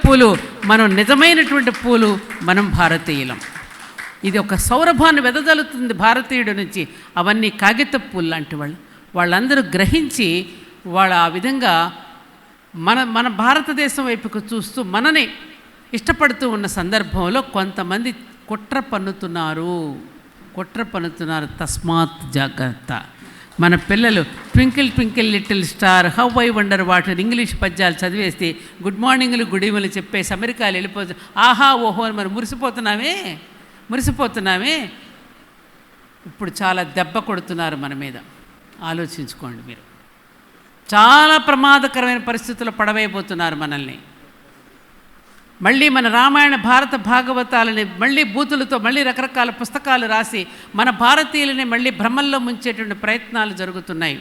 పూలు మనం నిజమైనటువంటి పూలు మనం భారతీయులం. ఇది ఒక సౌరభాన్ని వెదజల్లుతుంది భారతీయుడి నుంచి. అవన్నీ కాగిత పూలు లాంటి వాళ్ళందరూ గ్రహించి వాళ్ళ ఆ విధంగా మన భారతదేశం వైపుకు చూస్తూ మనని ఇష్టపడుతూ ఉన్న సందర్భంలో కొంతమంది కుట్ర పన్నుతున్నారు. తస్మాత్ జాగ్రత్త. మన పిల్లలు twinkle twinkle little star, how I wonder water English పద్యాలు చదివేస్తే గుడ్ మార్నింగ్లు గుడ్ ఈవినింగ్లు చెప్పేసి అమెరికాలు వెళ్ళిపోతు ఆహా ఓహో అని మనం మురిసిపోతున్నామే. ఇప్పుడు చాలా దెబ్బ కొడుతున్నారు మన మీద. ఆలోచించుకోండి మీరు. చాలా ప్రమాదకరమైన పరిస్థితుల్లో పడవేయబోతున్నారు మనల్ని. మళ్ళీ మన రామాయణ భారత భాగవతాలని మళ్ళీ బూతులతో మళ్ళీ రకరకాల పుస్తకాలు రాసి మన భారతీయులని మళ్ళీ భ్రమల్లో ముంచేటువంటి ప్రయత్నాలు జరుగుతున్నాయి.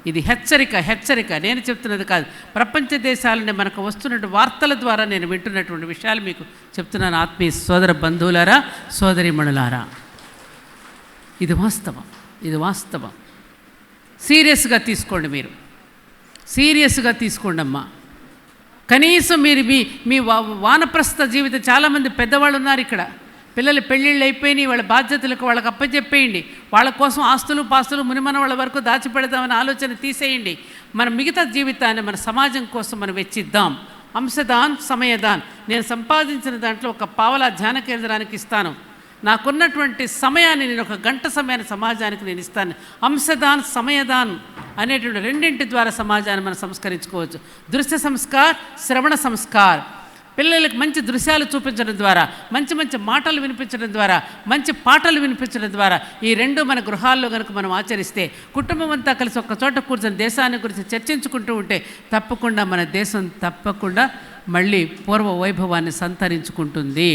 ఇది హెచ్చరిక. నేను చెప్తున్నది కాదు, ప్రపంచ దేశాలని మనకు వస్తున్నటువంటి వార్తల ద్వారా నేను వింటున్నటువంటి విషయాలు మీకు చెప్తున్నాను. ఆత్మీయ సోదర బంధువులారా, సోదరీమణులారా, ఇది వాస్తవం. సీరియస్గా తీసుకోండి. మీరు సీరియస్గా తీసుకోండి అమ్మా. కనీసం మీరు మీ వానప్రస్థ జీవితం, చాలామంది పెద్దవాళ్ళు ఉన్నారు ఇక్కడ, పిల్లలు పెళ్ళిళ్ళు అయిపోయినాయి, వాళ్ళ బాధ్యతలకు వాళ్ళకి అప్పచెప్పేయండి. వాళ్ళ కోసం ఆస్తులు పాస్తులు మునిమన వాళ్ళ వరకు దాచిపెడదామని ఆలోచన తీసేయండి. మన మిగతా జీవితాన్ని మన సమాజం కోసం మనం వెచ్చిద్దాం. అంశదాన్ సమయదాన్. నేను సంపాదించిన దాంట్లో ఒక పావలా ధ్యాన కేంద్రానికి ఇస్తాను. నాకున్నటువంటి సమయాన్ని నేను 1 గంట సమయాన్ని సమాజానికి నేను ఇస్తాను. అంశదాన్ సమయదాన్ అనేటువంటి రెండింటి ద్వారా సమాజాన్ని మనం సంస్కరించుకోవచ్చు. దృశ్య సంస్కార్, శ్రవణ సంస్కార్. పిల్లలకు మంచి దృశ్యాలు చూపించడం ద్వారా, మంచి మాటలు వినిపించడం ద్వారా, మంచి పాటలు వినిపించడం ద్వారా, ఈ రెండు మన గృహాల్లో కనుక మనం ఆచరిస్తే, కుటుంబం అంతా కలిసి ఒక్క చోట కూర్చొని దేశాన్ని గురించి చర్చించుకుంటూ ఉంటే తప్పకుండా మన దేశం మళ్ళీ పూర్వ వైభవాన్ని సంతరించుకుంటుంది.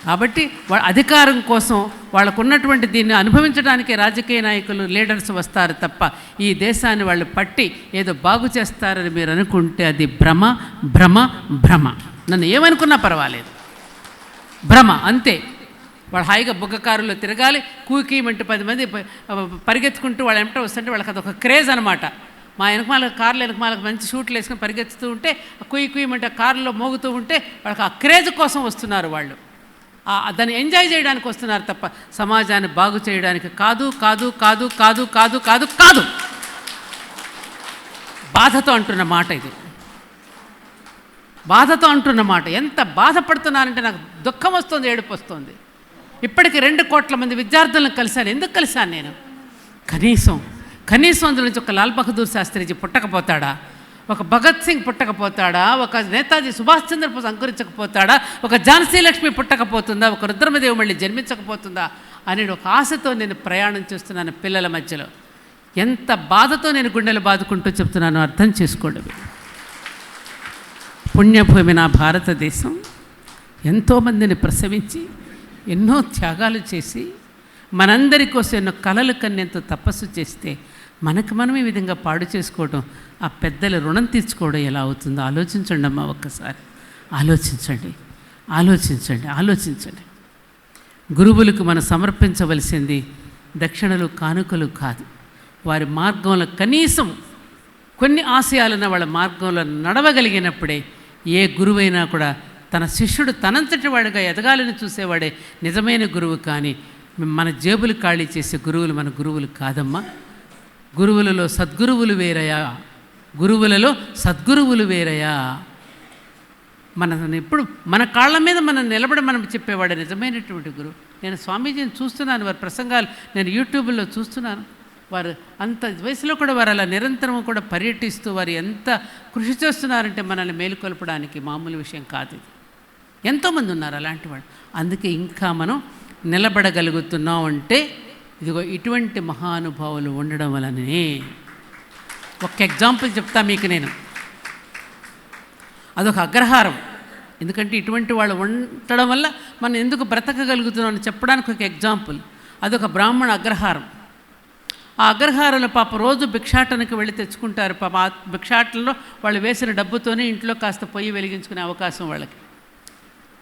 కాబట్టి అధికారం కోసం వాళ్ళకు ఉన్నటువంటి దీన్ని అనుభవించడానికి రాజకీయ నాయకులు, లీడర్స్ వస్తారు తప్ప ఈ దేశాన్ని వాళ్ళు పట్టి ఏదో బాగు చేస్తారని మీరు అనుకుంటే అది భ్రమ. నన్ను ఏమనుకున్నా పర్వాలేదు, భ్రమ అంతే. వాళ్ళు హాయిగా బుగ్గకారులో తిరగాలి, కూకీమంటే 10 మంది పరిగెత్తుకుంటూ వాళ్ళ వెంట వస్తుంటే వాళ్ళకి అదొక క్రేజ్ అనమాట. మా కార్ల వెనకమాలకు మంచి షూట్లు వేసుకొని పరిగెత్తుతూ ఉంటే కుయ్యమంటే కారులో మోగుతూ ఉంటే వాళ్ళకి ఆ క్రేజ్ కోసం వస్తున్నారు. వాళ్ళు దాన్ని ఎంజాయ్ చేయడానికి వస్తున్నారు తప్ప సమాజాన్ని బాగు చేయడానికి కాదు. బాధతో అంటున్న మాట ఇది. ఎంత బాధపడుతున్నానంటే నాకు దుఃఖం వస్తుంది, ఏడుపు వస్తుంది. ఇప్పటికి 2 కోట్ల మంది విద్యార్థులను కలిశాను. ఎందుకు కలిశాను నేను? కనీసం అందులో నుంచి ఒక లాల్ బహదూర్ శాస్త్రిజీ పుట్టకపోతాడా? ఒక భగత్ సింగ్ పుట్టకపోతాడా? ఒక నేతాజీ సుభాష్ చంద్రబోస్ అంకురించకపోతాడా? ఒక ఝాన్సీ లక్ష్మి పుట్టకపోతుందా? ఒక రుద్రమదేవి మళ్ళీ జన్మించకపోతుందా అనే ఒక ఆశతో నేను ప్రయాణం చేస్తున్నాను పిల్లల మధ్యలో. ఎంత బాధతో నేను గుండెలు బాదుకుంటూ చెప్తున్నాను, అర్థం చేసుకోండి. పుణ్యభూమి నా భారతదేశం ఎంతోమందిని ప్రసవించి ఎన్నో త్యాగాలు చేసి మనందరి కోసం ఎన్నో కలలు కన్నెంతో తపస్సు చేస్తే మనం ఈ విధంగా పాడు చేసుకోవడం, ఆ పెద్దల రుణం తీర్చుకోవడం ఎలా అవుతుందో ఆలోచించండి అమ్మా. ఒక్కసారి ఆలోచించండి. గురువులకు మనం సమర్పించవలసింది దక్షిణలు, కానుకలు కాదు. వారి మార్గంలో కనీసం కొన్ని ఆశయాలున్న వాళ్ళ మార్గంలో నడవగలిగినప్పుడే ఏ గురువైనా కూడా తన శిష్యుడు తనంతటి వాడిగా ఎదగాలని చూసేవాడే నిజమైన గురువు. కానీ మన జేబులు ఖాళీ చేసే గురువులు మన గురువులు కాదమ్మా. గురువులలో సద్గురువులు వేరయా. ఎప్పుడు మన కాళ్ళ మీద మనం నిలబడి మనం చెప్పేవాడే నిజమైనటువంటి గురువు. నేను స్వామీజీని చూస్తున్నాను, వారి ప్రసంగాలు నేను యూట్యూబ్లో చూస్తున్నాను. వారు అంత వయసులో కూడా వారు అలా నిరంతరం కూడా పర్యటిస్తూ వారు ఎంత కృషి చేస్తున్నారంటే మనల్ని మేలుకొల్పడానికి మామూలు విషయం కాదు. ఇది ఎంతోమంది ఉన్నారు అలాంటి వాళ్ళు. అందుకే ఇంకా మనం నిలబడగలుగుతున్నాం అంటే ఇదిగో ఇటువంటి మహానుభావులు ఉండడం వలనే. ఒక ఎగ్జాంపుల్ చెప్తా మీకు నేను. అదొక అగ్రహారం. ఎందుకంటే ఇటువంటి వాళ్ళు ఉండడం వల్ల మనం ఎందుకు బ్రతకగలుగుతున్నాం అని చెప్పడానికి ఒక ఎగ్జాంపుల్. అదొక బ్రాహ్మణ అగ్రహారం. ఆ అగ్రహారంలో పాప రోజు భిక్షాటనకు వెళ్ళి తెచ్చుకుంటారు. పాప ఆ భిక్షాటనలో వాళ్ళు వేసిన డబ్బుతోనే ఇంట్లో కాస్త పొయ్యి వెలిగించుకునే అవకాశం వాళ్ళకి.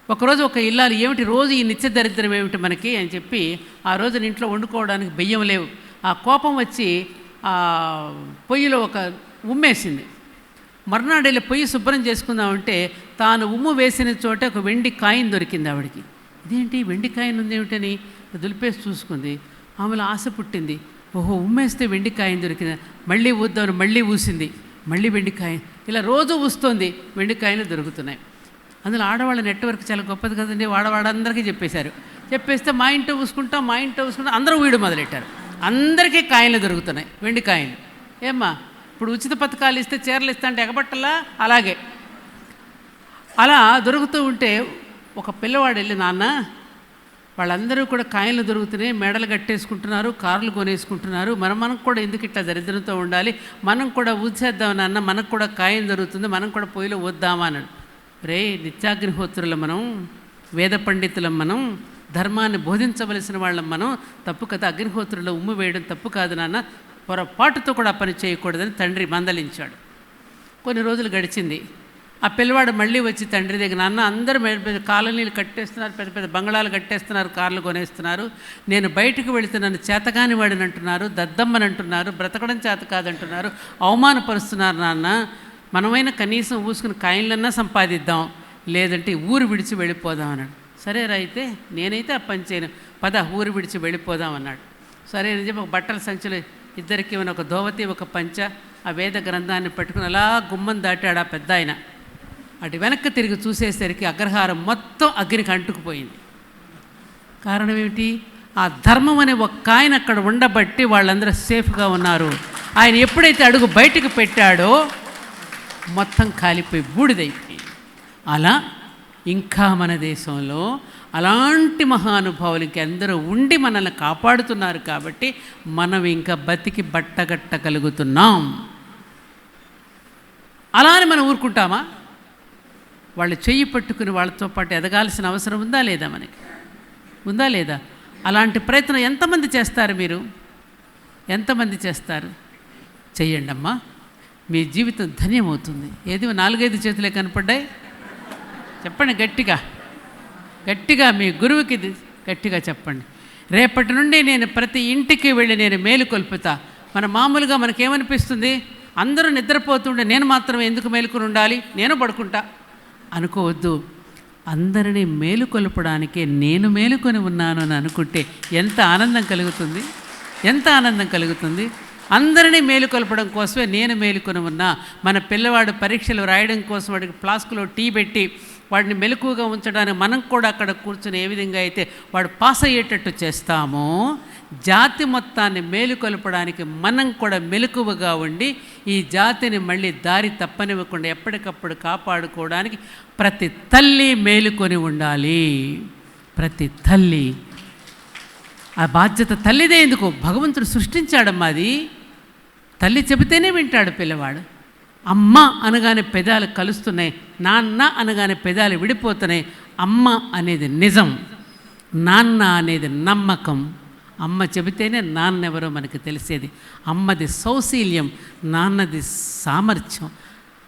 ఒకరోజు ఒక ఇల్లాలు, ఏమిటి రోజు ఈ నిత్య దరిద్రం ఏమిటి మనకి అని చెప్పి ఆ రోజున ఇంట్లో వండుకోవడానికి బియ్యం లేవు. ఆ కోపం వచ్చి ఆ పొయ్యిలో ఒక ఉమ్మేసింది. మర్నాడు వెళ్ళి పొయ్యి శుభ్రం చేసుకుందామంటే తాను ఉమ్ము వేసిన చోట ఒక వెండి కాయిన్ దొరికింది ఆవిడికి. ఇదేంటి వెండి కాయిన్ ఉంది ఏమిటని దులిపేసి చూసుకుంది. ఆమెలో ఆశ పుట్టింది, ఓహో ఉమ్మేస్తే వెండి కాయిన్ దొరికింది, మళ్ళీ ఊద్దామని మళ్ళీ ఊసింది, మళ్ళీ వెండి కాయిన్. ఇలా రోజు ఊస్తోంది, వెండి కాయిన్లు దొరుకుతున్నాయి. అందులో ఆడవాళ్ళ నెట్వర్క్ చాలా గొప్పది కదండి. వాడవాడందరికీ చెప్పేశారు. చెప్పేస్తే మా ఇంట్లో ఊసుకుంటాం, మా ఇంట్లో ఊసుకుంటాం, అందరూ వీడు మొదలెట్టారు. అందరికీ కాయిన్లు దొరుకుతున్నాయి, వెండి కాయిన్లు. ఏమ్మా ఇప్పుడు ఉచిత పథకాలు ఇస్తే చీరలు ఇస్తా అంటే ఎగబట్టలా, అలాగే అలా దొరుకుతూ ఉంటే ఒక పిల్లవాడు వెళ్ళి, నాన్న వాళ్ళందరూ కూడా కాయిన్లు దొరుకుతున్నాయి, మెడలు కట్టేసుకుంటున్నారు, కార్లు కొనేసుకుంటున్నారు, మనకు కూడా ఎందుకు ఇట్లా దరిద్రంతో ఉండాలి, మనం కూడా ఊసేద్దాం నాన్న, మనకు కూడా కాయిన్ దొరుకుతుంది, మనం కూడా పొయ్యిలో వద్దామా అన్నాడు. రే నిత్యాగ్నిహోత్రులం మనం, వేద పండితులం మనం, ధర్మాన్ని బోధించవలసిన వాళ్ళం మనం, తప్పు కదా అగ్నిహోత్రులో ఉమ్ము వేయడం తప్పు కాదు నాన్న, పొరపాటుతో కూడా పని చేయకూడదని తండ్రి మందలించాడు. కొన్ని రోజులు గడిచింది. ఆ పిల్లవాడు మళ్ళీ వచ్చి తండ్రి దగ్గర, నాన్న అందరూ కాలనీలు కట్టేస్తున్నారు, పెద్ద పెద్ద బంగళాలు కట్టేస్తున్నారు, కార్లు కొనేస్తున్నారు, నేను బయటకు వెళితే నన్ను చేతగాని వాడిని అంటున్నారు, దద్దమ్మని అంటున్నారు, బ్రతకడం చేత కాదంటున్నారు, అవమానపరుస్తున్నారు నాన్న, మనమైనా కనీసం ఊసుకుని కాయిన్లన్నా సంపాదిద్దాం, లేదంటే ఊరు విడిచి వెళ్ళిపోదాం అన్నాడు. సరేరా అయితే నేనైతే ఆ పని చేయను, పద ఊరు విడిచి వెళ్ళిపోదాం అన్నాడు. సరే అని చెప్పి ఒక బట్టల సంచులు ఇద్దరికి ఒక ధోవతి ఒక పంచ ఆ వేద గ్రంథాన్ని పట్టుకుని అలా గుమ్మం దాటాడు ఆ పెద్ద ఆయన. అటు వెనక్కి తిరిగి చూసేసరికి అగ్రహారం మొత్తం అగ్నికి అంటుకుపోయింది. కారణం ఏమిటి? ఆ ధర్మం అనే ఒక్క ఆయన అక్కడ ఉండబట్టి వాళ్ళందరూ సేఫ్గా ఉన్నారు. ఆయన ఎప్పుడైతే అడుగు బయటకు పెట్టాడో మొత్తం కాలిపోయి బూడిదైపోయింది. అలా ఇంకా మన దేశంలో అలాంటి మహానుభావులు ఇంకెందరూ ఉండి మనల్ని కాపాడుతున్నారు కాబట్టి మనం ఇంకా బతికి బట్టగట్టగలుగుతున్నాం. అలానే మనం ఊరుకుంటామా? వాళ్ళు చెయ్యి పట్టుకుని వాళ్ళతో పాటు ఎదగాల్సిన అవసరం ఉందా లేదా? మనకి ఉందా లేదా? అలాంటి ప్రయత్నం ఎంతమంది చేస్తారు? మీరు ఎంతమంది చేస్తారు? చెయ్యండి అమ్మా, మీ జీవితం ధన్యమవుతుంది. ఏది 4-5 చేతులే కనపడ్డాయి? చెప్పండి గట్టిగా గట్టిగా, మీ గురువుకి గట్టిగా చెప్పండి. రేపటి నుండి నేను ప్రతి ఇంటికి వెళ్ళి నేను మేలుకొల్పుతా. మామూలుగా మనకేమనిపిస్తుంది? అందరూ నిద్రపోతుంటే నేను మాత్రం ఎందుకు మేలుకొని ఉండాలి, నేను పడుకుంటా అనుకోవద్దు. అందరినీ మేలుకొల్పడానికే నేను మేలుకొని ఉన్నాను అని అనుకుంటే ఎంత ఆనందం కలుగుతుంది, ఎంత ఆనందం కలుగుతుంది. అందరినీ మేలుకొల్పడం కోసమే నేను మేలుకొని ఉన్నా. మన పిల్లవాడు పరీక్షలు రాయడం కోసం వాడికి ఫ్లాస్క్లో టీ పెట్టి వాడిని మెలకువగా ఉంచడానికి మనం కూడా అక్కడ కూర్చొని ఏ విధంగా అయితే వాడు పాస్ అయ్యేటట్టు చేస్తామో, జాతి మొత్తాన్ని మేలుకొల్పడానికి మనం కూడా మెలకువగా ఉండి ఈ జాతిని మళ్ళీ దారి తప్పనివ్వకుండా ఎప్పటికప్పుడు కాపాడుకోవడానికి ప్రతి తల్లి మేలుకొని ఉండాలి. ప్రతి తల్లి ఆ బాధ్యత తల్లిదే. ఎందుకు? భగవంతుడు సృష్టించాడమ్మా అది. తల్లి చెబితేనే వింటాడు పిల్లవాడు. అమ్మ అనగానే పెదాలు కలుస్తున్నాయి, నాన్న అనగానే పెదాలు విడిపోతున్నాయి. అమ్మ అనేది నిజం, నాన్న అనేది నమ్మకం. అమ్మ చెబితేనే నాన్న ఎవరో మనకి తెలిసేది. అమ్మది సౌశీల్యం, నాన్నది సామర్థ్యం.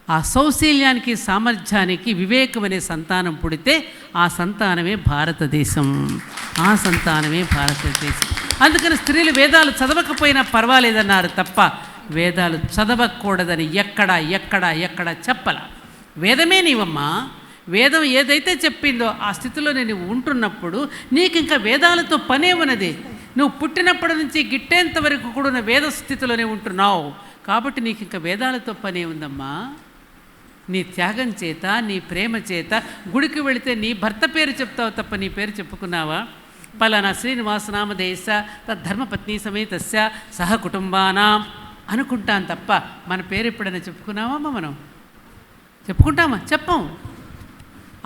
ఆ సౌశీల్యానికి సామర్థ్యానికి వివేకం అనే సంతానం పుడితే ఆ సంతానమే భారతదేశం, ఆ సంతానమే భారతదేశం. అందుకని స్త్రీలు వేదాలు చదవకపోయినా పర్వాలేదన్నారు తప్ప వేదాలు చదవకూడదని ఎక్కడ చెప్పల. వేదమే నీవమ్మా. వేదం ఏదైతే చెప్పిందో ఆ స్థితిలో నేను ఉంటున్నప్పుడు నీకు ఇంకా వేదాలతో పనే ఉన్నది. నువ్వు పుట్టినప్పటి నుంచి గిట్టేంత వరకు కూడా వేద స్థితిలోనే ఉంటున్నావు కాబట్టి నీకు ఇంకా వేదాలతో పనే ఉందమ్మా. నీ త్యాగం చేత, నీ ప్రేమ చేత గుడికి వెళితే నీ భర్త పేరు చెప్తావు తప్ప నీ పేరు చెప్పుకున్నావా? పలానా శ్రీనివాసనామధేయస్య తద్ధర్మపత్ని సమేతస్య సహ కుటుంబానాం అనుకుంటాను తప్ప మన పేరు ఎప్పుడైనా చెప్పుకున్నామా? మనం చెప్పుకుంటామా? చెప్పం.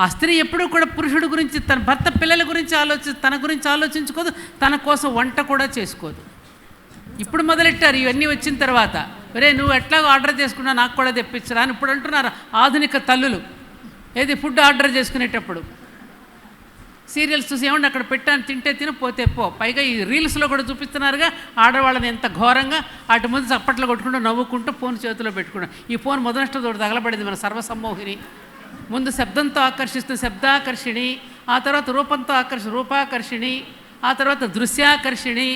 ఆ స్త్రీ ఎప్పుడూ కూడా పురుషుడు గురించి, తన భర్త పిల్లల గురించి తన గురించి ఆలోచించుకోదు, తన కోసం వంట కూడా చేసుకోదు. ఇప్పుడు మొదలెట్టారు ఇవన్నీ వచ్చిన తర్వాత. ఒరే నువ్వు ఎట్లాగో ఆర్డర్ చేసుకున్నా నాకు కూడా తెప్పించరా అని ఇప్పుడు అంటున్నారు ఆధునిక తల్లులు. ఏది ఫుడ్ ఆర్డర్ చేసుకునేటప్పుడు సీరియల్స్ చూసి ఏమండి అక్కడ పెట్టాను, తింటే తిన పోతే పో. పైగా ఈ రీల్స్లో కూడా చూపిస్తున్నారుగా ఆడవాళ్ళని ఎంత ఘోరంగా. అటు ముందు చప్పట్లు కొట్టుకుంటూ నవ్వుకుంటూ ఫోన్ చేతిలో పెట్టుకున్నాం. ఈ ఫోన్ మొదలష్టతో తగలబడింది మన సర్వసమ్మోహిని. ముందు శబ్దంతో ఆకర్షిస్తుంది శబ్దాకర్షిణి, ఆ తర్వాత రూపంతో రూపాకర్షిణి, ఆ తర్వాత దృశ్యాకర్షిణి,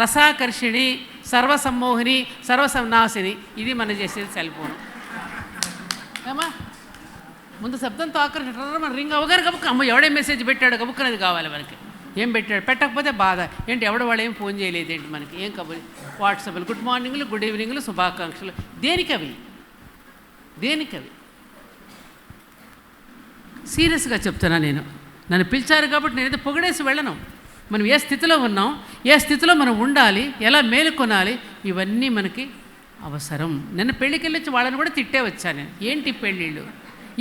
రసాకర్షిణి, సర్వసమ్మోహిని, సర్వసన్నాసిని. ఇది మనం చేసేది సెల్ ఫోన్. ఏమా ముందు శబ్దంతో ఆకర్షించారు, మన రింగ్ అవగారు కబుక్క, అమ్మ ఎవడే మెసేజ్ పెట్టాడు కబుక్కనేది కావాలి మనకి. ఏం పెట్టాడు, పెట్టకపోతే బాధ ఏంటి, ఎవడ వాళ్ళు ఏం ఫోన్ చేయలేదు ఏంటి మనకి, ఏం కబుర్, వాట్సాప్లు గుడ్ మార్నింగ్లు గుడ్ ఈవినింగ్లు శుభాకాంక్షలు, దేనికవి దేనికవి? సీరియస్గా చెప్తున్నా నేను, నన్ను పిలిచారు కాబట్టి నేనైతే పొగిడేసి వెళ్ళను. మనం ఏ స్థితిలో ఉన్నాం, ఏ స్థితిలో మనం ఉండాలి, ఎలా మేలుకొనాలి, ఇవన్నీ మనకి అవసరం. నిన్న పెళ్ళికి వెళ్ళొచ్చి వాళ్ళని కూడా తిట్టే వచ్చాను నేను. ఏంటి పెళ్ళిళ్ళు,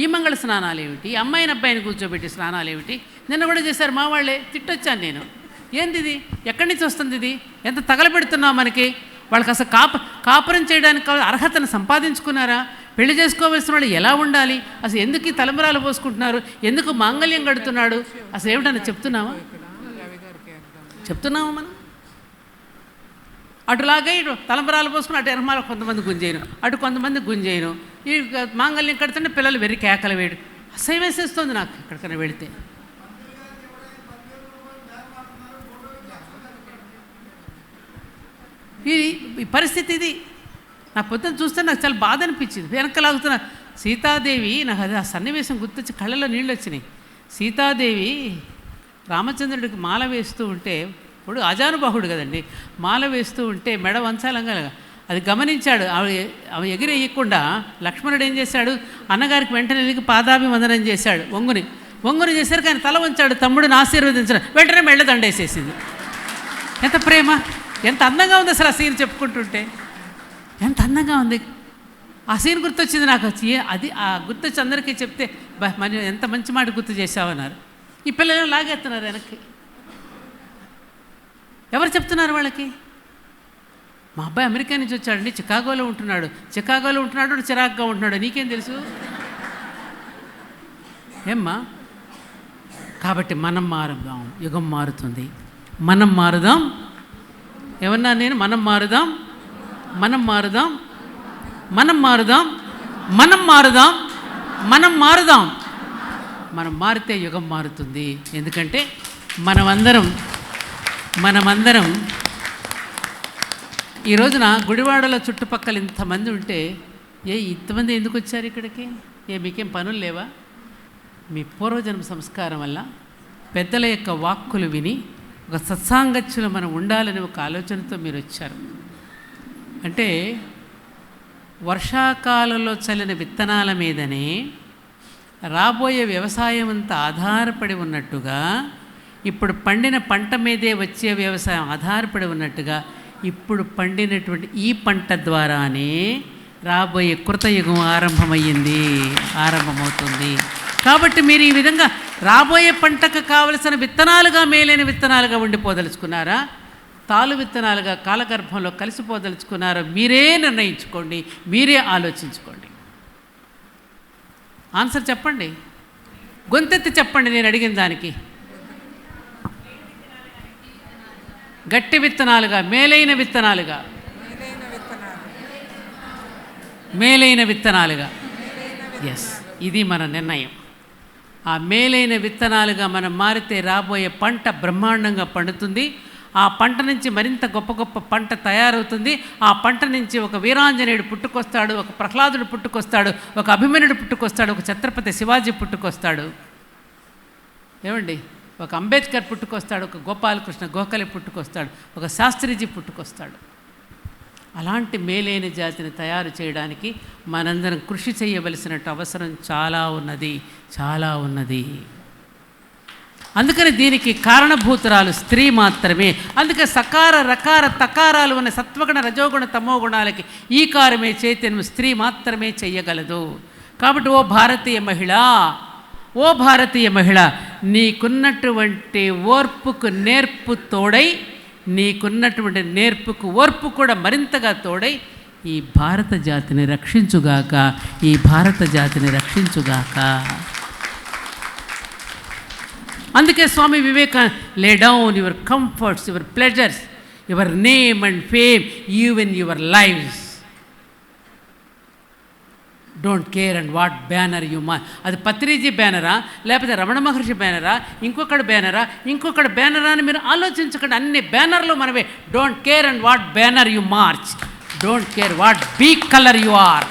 ఈ మంగళ స్నానాలు ఏమిటి, అమ్మాయిని అబ్బాయిని కూర్చోబెట్టి స్నానాలు ఏమిటి, నిన్న కూడా చేశారు మా వాళ్ళే, తిట్టొచ్చాను నేను. ఏంది ఇది, ఎక్కడి నుంచి వస్తుంది ఇది, ఎంత తగలబెడుతున్నావు మనకి, వాళ్ళకి అసలు కాపురం చేయడానికి అర్హతను సంపాదించుకున్నారా, పెళ్లి చేసుకోవలసిన వాళ్ళు ఎలా ఉండాలి, అసలు ఎందుకు ఈ తలంబరాలు పోసుకుంటున్నారు, ఎందుకు మాంగళ్యం కడుతున్నాడు, అసలు ఏమిటన్నా చెప్తున్నామా మనం? అటులాగే ఇటు తలంబరాలు పోసుకుని అటు ఎనమాల కొంతమంది గుంజేయను, అటు కొంతమంది గుంజేయను, ఈ మాంగళ్యం కడుతుంటే పిల్లలు వెర్రి కేకలు వేయడు. అసహ్యం వేసేస్తుంది నాకు ఎక్కడికైనా వెళితే. ఈ పరిస్థితి ఇది. నా పొద్దున చూస్తే నాకు చాలా బాధ అనిపించింది, వెనకలాగుతున్నా. సీతాదేవి, నాకు అది ఆ సన్నివేశం గుర్తొచ్చి కళ్ళలో నీళ్ళు వచ్చినాయి. సీతాదేవి రామచంద్రుడికి మాల వేస్తూ ఉంటే, ఇప్పుడు అజానుబాహుడు కదండి, మాల వేస్తూ ఉంటే మెడ వంచాలంగా అది గమనించాడు. ఆమె ఎగిరేయకుండా లక్ష్మణుడు ఏం చేశాడు, అన్నగారికి వెంటనే వెళ్ళి పాదాభివందనం చేశాడు. వంగుని చేశారు, కానీ తల వంచాడు, తమ్ముడిని ఆశీర్వదించాడు, వెంటనే మెళ్ళదండేసేసింది. ఎంత ప్రేమ, ఎంత అందంగా ఉంది అసలు ఆ సీన్ చెప్పుకుంటుంటే, ఎంత అందంగా ఉంది. ఆ సీన్ గుర్తొచ్చింది నాకు. అది ఆ గుర్తొచ్చి అందరికీ చెప్తే మరి ఎంత మంచి మాట గుర్తు చేశావన్నారు. ఈ పిల్లలు లాగేస్తున్నారు వెనక్కి. ఎవరు చెప్తున్నారు వాళ్ళకి? మా అబ్బాయి అమెరికా నుంచి వచ్చాడండి, చికాగోలో ఉంటున్నాడు చిరాగ్గా ఉంటున్నాడు, నీకేం తెలుసు ఏమ్మా? కాబట్టి మనం మారుదాం, యుగం మారుతుంది, మనం మారుదాం. ఏమన్నా నేను, మనం మారుదాం, మనం మారుదాం, మనం మారుదాం, మనం మారుదాం, మనం మారుదాం. మనం మారితే యుగం మారుతుంది. ఎందుకంటే మనమందరం ఈ రోజున గుడివాడలో చుట్టుపక్కల ఇంతమంది ఉంటే, ఇంతమంది ఎందుకు వచ్చారు ఇక్కడికి? మీకేం పనులు లేవా? మీ పూర్వజన్మ సంస్కారం వల్ల పెద్దల యొక్క వాక్కులు విని ఒక సత్సాంగత్యంలో మనం ఉండాలని ఒక ఆలోచనతో మీరు వచ్చారు. అంటే వర్షాకాలంలో చల్లిన విత్తనాల మీదనే రాబోయే వ్యవసాయం అంతా ఆధారపడి ఉన్నట్టుగా, ఇప్పుడు పండిన పంట మీదే వచ్చే వ్యవసాయం ఆధారపడి ఉన్నట్టుగా, ఇప్పుడు పండినటువంటి ఈ పంట ద్వారానే రాబోయే కృతయుగం ఆరంభమవుతుంది. కాబట్టి మీరు ఈ విధంగా రాబోయే పంటకు కావలసిన విత్తనాలుగా, మేలైన విత్తనాలుగా ఉండిపోదలుచుకున్నారా, తాలు విత్తనాలుగా కాలగర్భంలో కలిసిపోదలుచుకున్నారా? మీరే నిర్ణయించుకోండి, మీరే ఆలోచించుకోండి. ఆన్సర్ చెప్పండి, గొంతెత్తి చెప్పండి. నేను అడిగిన దానికి గట్టి విత్తనాలుగా, మేలైన విత్తనాలుగా. ఎస్, ఇది మన నిర్ణయం. ఆ మేలైన విత్తనాలుగా మనం మారితే రాబోయే పంట బ్రహ్మాండంగా పండుతుంది. ఆ పంట నుంచి మరింత గొప్ప గొప్ప పంట తయారవుతుంది. ఆ పంట నుంచి ఒక వీరాంజనేయుడు పుట్టుకొస్తాడు, ఒక ప్రహ్లాదుడు పుట్టుకొస్తాడు, ఒక అభిమన్యుడు పుట్టుకొస్తాడు, ఒక ఛత్రపతి శివాజీ పుట్టుకొస్తాడు, ఏమండి, ఒక అంబేద్కర్ పుట్టుకొస్తాడు, ఒక గోపాలకృష్ణ గోఖలే పుట్టుకొస్తాడు, ఒక శాస్త్రిజీ పుట్టుకొస్తాడు. అలాంటి మేలైన జాతిని తయారు చేయడానికి మనందరం కృషి చేయవలసినట్టు అవసరం చాలా ఉన్నది. అందుకని దీనికి కారణభూతురాలు స్త్రీ మాత్రమే. అందుకే సకార రకార తకారాలు ఉన్న సత్వగుణ రజోగుణ తమోగుణాలకి ఈ కారమే చైతన్యం స్త్రీ మాత్రమే చెయ్యగలదు. కాబట్టి ఓ భారతీయ మహిళ, నీకున్నటువంటి ఓర్పుకు నేర్పు తోడై, నీకున్నటువంటి నేర్పుకు ఓర్పు కూడా మరింతగా తోడై ఈ భారత జాతిని రక్షించుగాక. అందుకే Swami Vivekananda, lay down your comforts, your pleasures, your name and fame, even your lives. Don't care and what banner you march. అది పత్రిజీ బ్యానరా, లేకపోతే రమణ మహర్షి బ్యానరా, ఇంకొకటి బ్యానరా అని మీరు ఆలోచించకండి. అన్ని బ్యానర్లు మనవే. Don't care and what banner you march, don't care what be colour you are.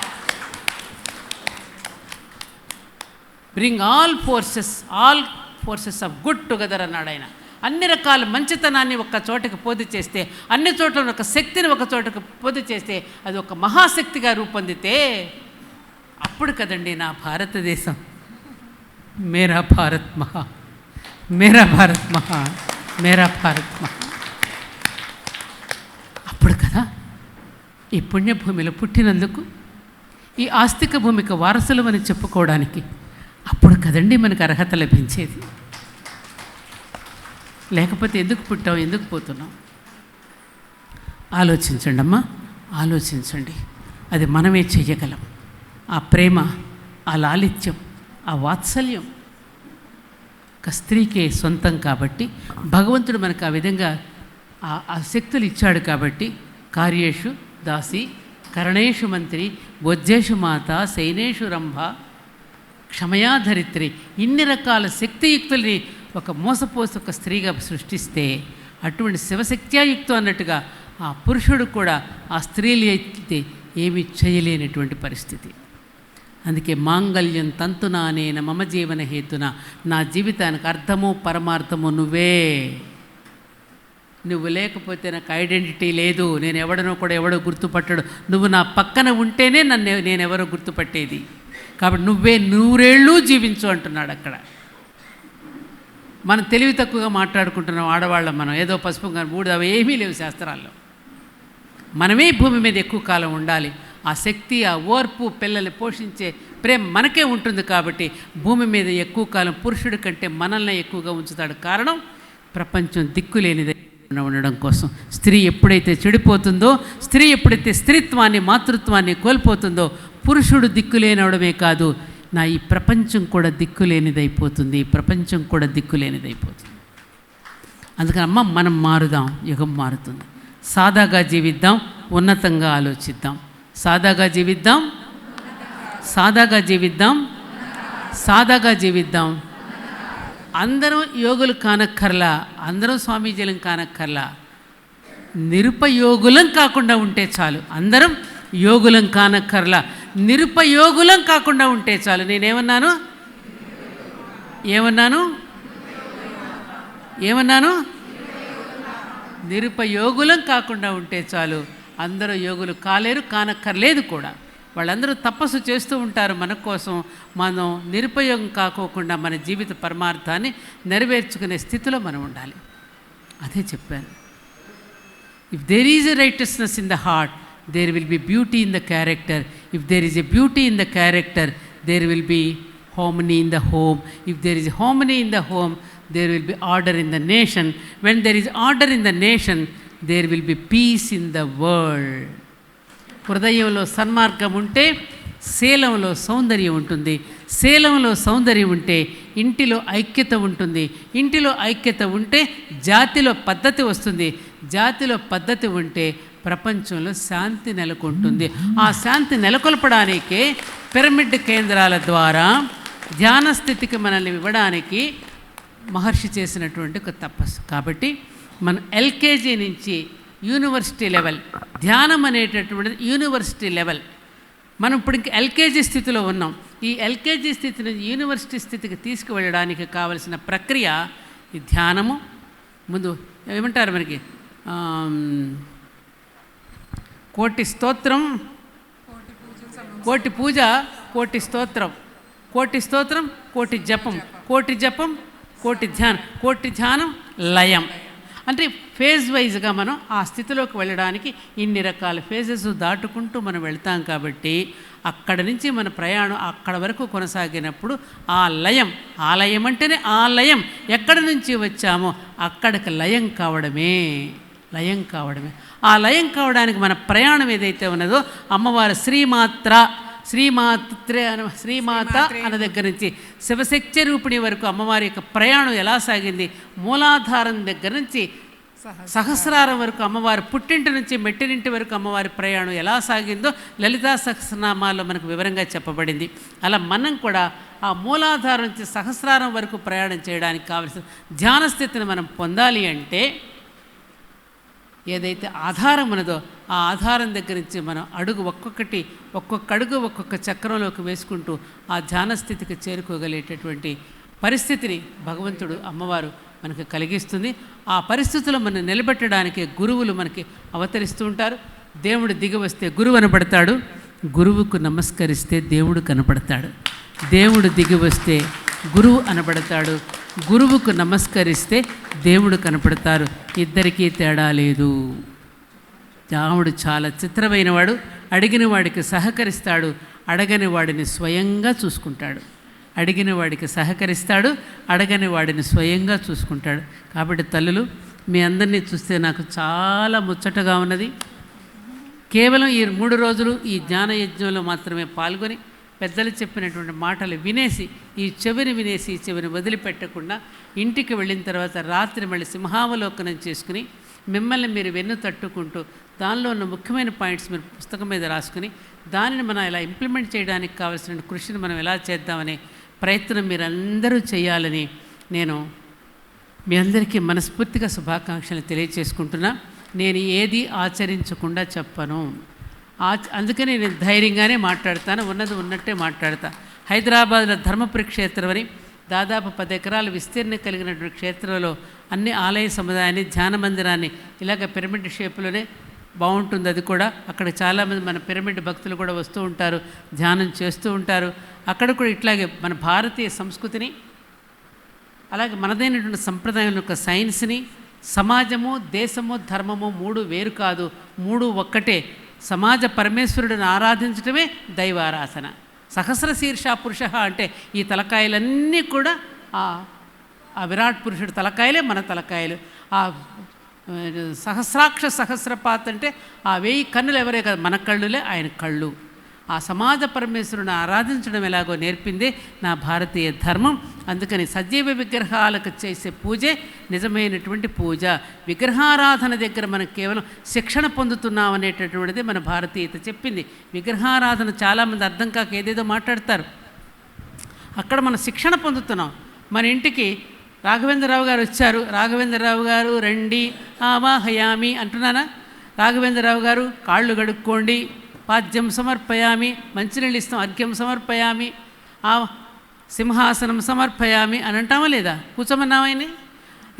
Bring all forces of good together అన్నాడు ఆయన. అన్ని రకాల మంచితనాన్ని ఒక చోటకి పొంది చేస్తే, అన్ని చోట్ల ఒక శక్తిని ఒక చోటకి పొంది చేస్తే అది ఒక మహాశక్తిగా రూపొందితే అప్పుడు కదండి నా భారతదేశం మేరా భారత్ మహా, మేరా భారత్ మహా, మేరా భారత్ మహా. అప్పుడు కదా ఈ పుణ్యభూమిలో పుట్టినందుకు ఈ ఆస్తిక భూమికి వారసులు అని చెప్పుకోవడానికి అప్పుడు కదండి మనకు అర్హత లభించేది. లేకపోతే ఎందుకు పుట్టాం, ఎందుకు పోతున్నాం? ఆలోచించండి అమ్మా, ఆలోచించండి. అది మనమే చెయ్యగలం. ఆ ప్రేమ, ఆ లాలిత్యం, ఆ వాత్సల్యం ఒక స్త్రీకే సొంతం కాబట్టి భగవంతుడు మనకు ఆ విధంగా ఆ శక్తులు ఇచ్చాడు కాబట్టి కార్యేషు దాసి, కరణేషు మంత్రి, బొజ్జేషు మాత, శైనేషు రంభ, క్షమయా ధరిత్రి, ఇన్ని రకాల శక్తియుక్తుల్ని ఒక మోసపోసి ఒక స్త్రీగా సృష్టిస్తే అటువంటి శివశక్త్యాయుక్తం అన్నట్టుగా ఆ పురుషుడు కూడా ఆ స్త్రీలు అయితే ఏమీ చేయలేనటువంటి పరిస్థితి. అందుకే మాంగళ్యం తంతునానేన మమ జీవన హేతున, నా జీవితానికి అర్థము పరమార్థము నువ్వే. నువ్వు లేకపోతే నాకు ఐడెంటిటీ లేదు, నేను ఎవడనో కూడా ఎవడో గుర్తుపట్టడు. నువ్వు నా పక్కన ఉంటేనే నేనెవరో గుర్తుపట్టేది. కాబట్టి నువ్వే నూరేళ్ళు జీవించు అంటున్నాడు అక్కడ. మనం తెలివి తక్కువగా మాట్లాడుకుంటున్నాం ఆడవాళ్ళం. మనం ఏదో పసుపు మూడు అవి ఏమీ లేవు శాస్త్రాల్లో. మనమే భూమి మీద ఎక్కువ కాలం ఉండాలి. ఆ శక్తి, ఆ ఓర్పు, పిల్లల్ని పోషించే ప్రేమ మనకే ఉంటుంది కాబట్టి భూమి మీద ఎక్కువ కాలం పురుషుడి కంటే మనల్ని ఎక్కువగా ఉంచుతాడు. కారణం ప్రపంచం దిక్కులేనిది ఉండడం కోసం. స్త్రీ ఎప్పుడైతే చెడిపోతుందో, స్త్రీ ఎప్పుడైతే స్త్రీత్వాన్ని, మాతృత్వాన్ని కోల్పోతుందో పురుషుడు దిక్కులేనవడమే కాదు, నా ఈ ప్రపంచం కూడా దిక్కులేనిదైపోతుంది. ప్రపంచం కూడా దిక్కులేనిదైపోతుంది. అందుకని అమ్మ మనం మారుదాం, యుగం మారుతుంది. సాదాగా జీవిద్దాం, ఉన్నతంగా ఆలోచిద్దాం. సాదాగా జీవిద్దాం, సాదాగా జీవిద్దాం, సాదాగా జీవిద్దాం. అందరం యోగులు కానక్కర్లా, అందరం స్వామీజీలం కానక్కర్లా, నిరుపయోగులం కాకుండా ఉంటే చాలు. అందరం యోగులం కానక్కర్లా, నిరుపయోగులం కాకుండా ఉంటే చాలు. నేనేమన్నాను ఏమన్నాను ఏమన్నాను నిరుపయోగులం కాకుండా ఉంటే చాలు. అందరూ యోగులు కాలేరు, కానక్కర్లేదు కూడా. వాళ్ళందరూ తపస్సు చేస్తూ ఉంటారు మన కోసం. మనం నిరుపయోగం కాకోకుండా మన జీవిత పరమార్థాన్ని నెరవేర్చుకునే స్థితిలో మనం ఉండాలి. అదే చెప్పారు. If there is a righteousness in the heart, there will be beauty in the character. If there is a beauty in the character, there will be harmony in the home. If there is harmony in the home, there will be order in the nation. When there is order in the nation, there will be peace in the world. హృదయంలో సన్మార్గం ఉంటే శీలంలో సౌందర్యం ఉంటుంది. శీలంలో సౌందర్యం ఉంటే ఇంటిలో ఐక్యత ఉంటుంది. ఇంటిలో ఐక్యత ఉంటే జాతిలో పద్ధతి వస్తుంది. జాతిలో పద్ధతి ఉంటే ప్రపంచంలో శాంతి నెలకొంటుంది. ఆ శాంతి నెలకొల్పడానికే పిరమిడ్ కేంద్రాల ద్వారా ధ్యాన స్థితికి మనల్ని ఇవ్వడానికి మహర్షి చేసినటువంటి ఒక తపస్సు. కాబట్టి మనం ఎల్కేజీ నుంచి యూనివర్సిటీ లెవెల్ ధ్యానం అనేటటువంటిది యూనివర్సిటీ లెవెల్. మనం ఇప్పుడు ఇంక ఎల్కేజీ స్థితిలో ఉన్నాం. ఈ ఎల్కేజీ స్థితి నుంచి యూనివర్సిటీ స్థితికి తీసుకువెళ్ళడానికి కావలసిన ప్రక్రియ ఈ ధ్యానము. ముందు ఏమంటారు మనకి కోటి స్తోత్రం, కోటి పూజ, కోటి స్తోత్రం, కోటి స్తోత్రం, కోటి జపం, కోటి జపం, కోటి ధ్యానం, కోటి ధ్యానం, లయం. అంటే ఫేజ్ వైజ్గా మనం ఆ స్థితిలోకి వెళ్ళడానికి ఇన్ని రకాల ఫేజెస్ దాటుకుంటూ మనం వెళ్తాం. కాబట్టి అక్కడ నుంచి మన ప్రయాణం అక్కడ వరకు కొనసాగినప్పుడు ఆ లయం, ఆ లయం అంటేనే ఆ లయం, ఎక్కడి నుంచి వచ్చామో అక్కడికి లయం కావడమే, లయం కావడమే. ఆ లయం కావడానికి మన ప్రయాణం ఏదైతే ఉన్నదో అమ్మవారు శ్రీమాత అన్న దగ్గర నుంచి శివశక్తి రూపిణి వరకు అమ్మవారి యొక్క ప్రయాణం ఎలా సాగింది, మూలాధారం దగ్గర నుంచి సహస్రారం వరకు అమ్మవారి పుట్టింటి నుంచి మెట్టినింటి వరకు అమ్మవారి ప్రయాణం ఎలా సాగిందో లలితా సహస్రనామాల్లో మనకు వివరంగా చెప్పబడింది. అలా మనం కూడా ఆ మూలాధారం నుంచి సహస్రారం వరకు ప్రయాణం చేయడానికి కావలసిన ధ్యాన స్థితిని మనం పొందాలి అంటే ఏదైతే ఆధారం ఉన్నదో ఆ ఆధారం దగ్గర నుంచి మనం ఒక్కొక్క అడుగు ఒక్కొక్క చక్రంలోకి వేసుకుంటూ ఆ ధ్యాన స్థితికి చేరుకోగలిగేటటువంటి పరిస్థితిని భగవంతుడు అమ్మవారు మనకు కలిగిస్తుంది. ఆ పరిస్థితుల్లో మనం నిలబెట్టడానికి గురువులు మనకి అవతరిస్తూ ఉంటారు. దేవుడు దిగి వస్తే గురువు అనబడతాడు, గురువుకు నమస్కరిస్తే దేవుడు కనపడతాడు. దేవుడు దిగి వస్తే గురువు అనబడతాడు, గురువుకు నమస్కరిస్తే దేవుడు కనపడతారు. ఇద్దరికీ తేడా లేదు. రాముడు చాలా చిత్రమైన వాడు. అడిగిన వాడికి సహకరిస్తాడు, అడగని వాడిని స్వయంగా చూసుకుంటాడు. అడిగిన వాడికి సహకరిస్తాడు, అడగని వాడిని స్వయంగా చూసుకుంటాడు. కాబట్టి తల్లులు, మీ అందరినీ చూస్తే నాకు చాలా ముచ్చటగా ఉన్నది. కేవలం ఈ 3 రోజులు ఈ జ్ఞాన యజ్ఞంలో మాత్రమే పాల్గొని పెద్దలు చెప్పినటువంటి మాటలు వినేసి ఈ చెవిని వదిలిపెట్టకుండా ఇంటికి వెళ్ళిన తర్వాత రాత్రి మళ్ళీ సింహావలోకనం చేసుకుని మిమ్మల్ని మీరు వెన్ను తట్టుకుంటూ దానిలో ఉన్న ముఖ్యమైన పాయింట్స్ మీరు పుస్తకం మీద రాసుకుని దానిని మనం ఎలా ఇంప్లిమెంట్ చేయడానికి కావాల్సిన కృషిని మనం ఎలా చేద్దామనే ప్రయత్నం మీరందరూ చేయాలని నేను మీ అందరికీ మనస్ఫూర్తిగా శుభాకాంక్షలు తెలియచేసుకుంటున్నా. నేను ఏది ఆచరించకుండా చెప్పను. అందుకని నేను ధైర్యంగానే మాట్లాడతాను, ఉన్నది ఉన్నట్టే మాట్లాడతా. హైదరాబాద్లో ధర్మపురి క్షేత్రం అని దాదాపు 10 ఎకరాల విస్తీర్ణం కలిగినటువంటి క్షేత్రంలో అన్ని ఆలయ సముదాయాన్ని, ధ్యాన మందిరాన్ని ఇలాగ పిరమిడ్ షేప్లోనే బాగుంటుంది. అది కూడా అక్కడ చాలామంది మన పిరమిడ్ భక్తులు కూడా వస్తూ ఉంటారు, ధ్యానం చేస్తూ ఉంటారు. అక్కడ కూడా ఇట్లాగే మన భారతీయ సంస్కృతిని, అలాగే మనదైనటువంటి సంప్రదాయం యొక్క సైన్స్ని, సమాజము, దేశము, ధర్మము 3 వేరు కాదు, 3 ఒక్కటే. సమాజ పరమేశ్వరుడిని ఆరాధించడమే దైవారాధన. సహస్ర శీర్ష పురుష అంటే ఈ తలకాయలన్నీ కూడా ఆ విరాట్ పురుషుడు తలకాయలే మన తలకాయలు. ఆ సహస్రాక్ష సహస్రపాత్ అంటే ఆ 1000 కన్నులు ఎవరే కదా, మన కళ్ళులే ఆయన కళ్ళు. ఆ సమాజ పరమేశ్వరుని ఆరాధించడం ఎలాగో నేర్పిందే నా భారతీయ ధర్మం. అందుకని సజీవ విగ్రహాలకు చేసే పూజే నిజమైనటువంటి పూజ. విగ్రహారాధన దగ్గర మనం కేవలం శిక్షణ పొందుతున్నాం అనేటటువంటిది మన భారతీయత చెప్పింది. విగ్రహారాధన చాలామంది అర్థం కాక ఏదేదో మాట్లాడతారు. అక్కడ మనం శిక్షణ పొందుతున్నాం. మన ఇంటికి రాఘవేంద్రరావు గారు వచ్చారు, రాఘవేంద్రరావు గారు రండి ఆవాహయామి అంటున్నానా? రాఘవేంద్రరావు గారు కాళ్ళు గడుక్కోండి, పాద్యం సమర్పయామి, మంచినీళ్ళు ఇస్తాం, అర్ఘ్యం సమర్పయామి, ఆ సింహాసనం సమర్పయామి అని అంటామా లేదా? కూర్చోమన్నామని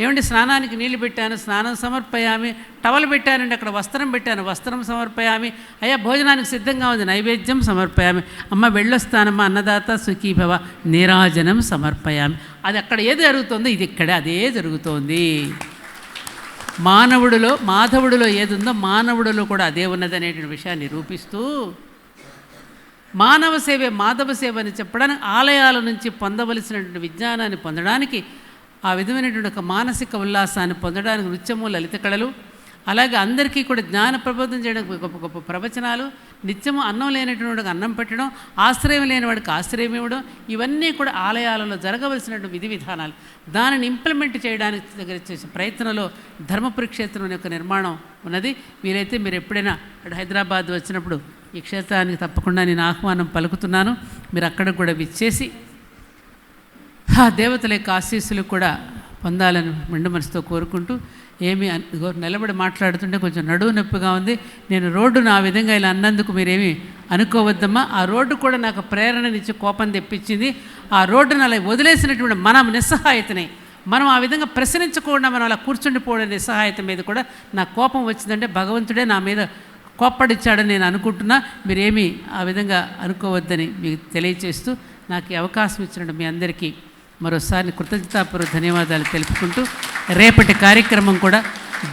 ఏమండి స్నానానికి నీళ్లు పెట్టాను, స్నానం సమర్పయామి, టవల్ పెట్టానండి, అక్కడ వస్త్రం పెట్టాను, వస్త్రం సమర్పయామి, అయ్యా భోజనానికి సిద్ధంగా ఉంది, నైవేద్యం సమర్పయామి, అమ్మ వెళ్ళొస్తానమ్మా అన్నదాత సుఖీభవ, నీరాజనం సమర్పయామి. అది అక్కడ ఏది జరుగుతుందో ఇది ఇక్కడ అదే జరుగుతోంది. మాధవుడిలో ఏది ఉందో మానవుడిలో కూడా అదే ఉన్నదనేటువంటి విషయాన్ని నిరూపిస్తూ మానవ సేవే మాధవ సేవ అని చెప్పడానికి, ఆలయాల నుంచి పొందవలసినటువంటి విజ్ఞానాన్ని పొందడానికి, ఆ విధమైనటువంటి ఒక మానసిక ఉల్లాసాన్ని పొందడానికి నృత్యము, లలిత కళలు, అలాగే అందరికీ కూడా జ్ఞాన ప్రబోధం చేయడానికి గొప్ప గొప్ప ప్రవచనాలు, నిత్యము అన్నం లేనటువంటి అన్నం పెట్టడం, ఆశ్రయం లేని వాడికి ఆశ్రయం ఇవ్వడం, ఇవన్నీ కూడా ఆలయాలలో జరగవలసినటువంటి విధి విధానాలు. దానిని ఇంప్లిమెంట్ చేయడానికి దగ్గర చేసే ప్రయత్నంలో ధర్మపురి క్షేత్రం యొక్క నిర్మాణం ఉన్నది. వీలైతే మీరు ఎప్పుడైనా హైదరాబాద్ వచ్చినప్పుడు ఈ క్షేత్రానికి తప్పకుండా నేను ఆహ్వానం పలుకుతున్నాను. మీరు అక్కడ కూడా విచ్చేసి ఆ దేవతల యొక్క ఆశీస్సులు కూడా పొందాలని మెండు మనసుతో కోరుకుంటూ, ఏమి నిలబడి మాట్లాడుతుంటే కొంచెం నడువు నొప్పిగా ఉంది. నేను రోడ్డును ఆ విధంగా ఇలా అన్నందుకు మీరేమీ అనుకోవద్దమ్మా. ఆ రోడ్డు కూడా నాకు ప్రేరణనిచ్చి కోపం తెప్పించింది. ఆ రోడ్డును అలా వదిలేసినటువంటి మనం నిస్సహాయతని, మనం ఆ విధంగా ప్రశ్నించకుండా మనం అలా కూర్చుండిపోవడం నిస్సహాయత మీద కూడా నాకు కోపం వచ్చిందంటే భగవంతుడే నా మీద కోప్పడిచ్చాడని నేను అనుకుంటున్నా. మీరేమీ ఆ విధంగా అనుకోవద్దని మీకు తెలియచేస్తూ నాకు ఈ అవకాశం ఇచ్చినట్టు మీ అందరికీ మరోసారి కృతజ్ఞతాపూర్వక ధన్యవాదాలు తెలుపుకుంటూ, రేపటి కార్యక్రమం కూడా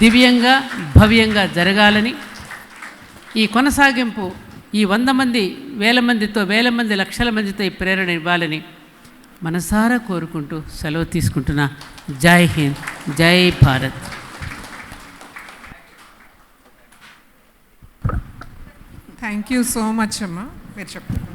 దివ్యంగా భవ్యంగా జరగాలని, ఈ కొనసాగింపు ఈ 100 మంది 1000 మందితో 1000 మంది లక్షల మందితో ఈ ప్రేరణ ఇవ్వాలని మనసారా కోరుకుంటూ సెలవు తీసుకుంటున్నా. జై హింద్, జై Bharat. Thank you so much అమ్మా. మీరు చెప్పండి.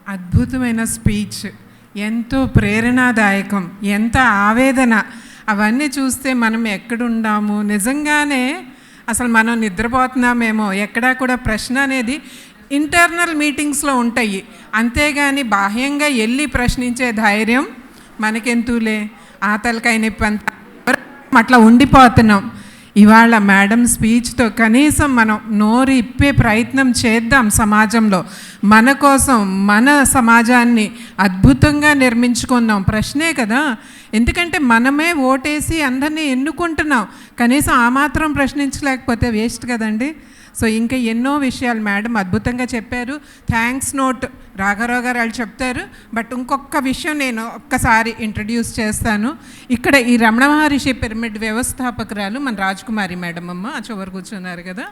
అద్భుతమైన స్పీచ్, ఎంతో ప్రేరణాదాయకం, ఎంత ఆవేదన అవన్నీ చూస్తే మనం ఎక్కడున్నాము, నిజంగానే అసలు మనం నిద్రపోతున్నామేమో, ఎక్కడా కూడా ప్రశ్న అనేది ఇంటర్నల్ మీటింగ్స్లో ఉంటాయి, అంతేగాని బాహ్యంగా వెళ్ళి ప్రశ్నించే ధైర్యం మనకెంతులే, ఆ తలకాయ నొప్పి అంతా అట్లా ఉండిపోతున్నాం. ఇవాళ మేడం స్పీచ్తో కనీసం మనం నోరు ఇప్పే ప్రయత్నం చేద్దాం. సమాజంలో మన కోసం మన సమాజాన్ని అద్భుతంగా నిర్మించుకుందాం. ప్రశ్నే కదా, ఎందుకంటే మనమే ఓటేసి అందరినీ ఎన్నుకుంటున్నాం, కనీసం ఆ మాత్రం ప్రశ్నించలేకపోతే వేస్ట్ కదండి. సో ఇంకా ఎన్నో విషయాలు మేడం అద్భుతంగా చెప్పారు. థ్యాంక్స్ నోట్ రాఘరావు గారు వాళ్ళు చెప్తారు. బట్ ఇంకొక విషయం నేను ఒక్కసారి ఇంట్రడ్యూస్ చేస్తాను. ఇక్కడ ఈ రమణ మహర్షి పిరమిడ్ వ్యవస్థాపకురాలు మన రాజకుమారి మేడం అమ్మ ఆ చివరి కూర్చున్నారు కదా.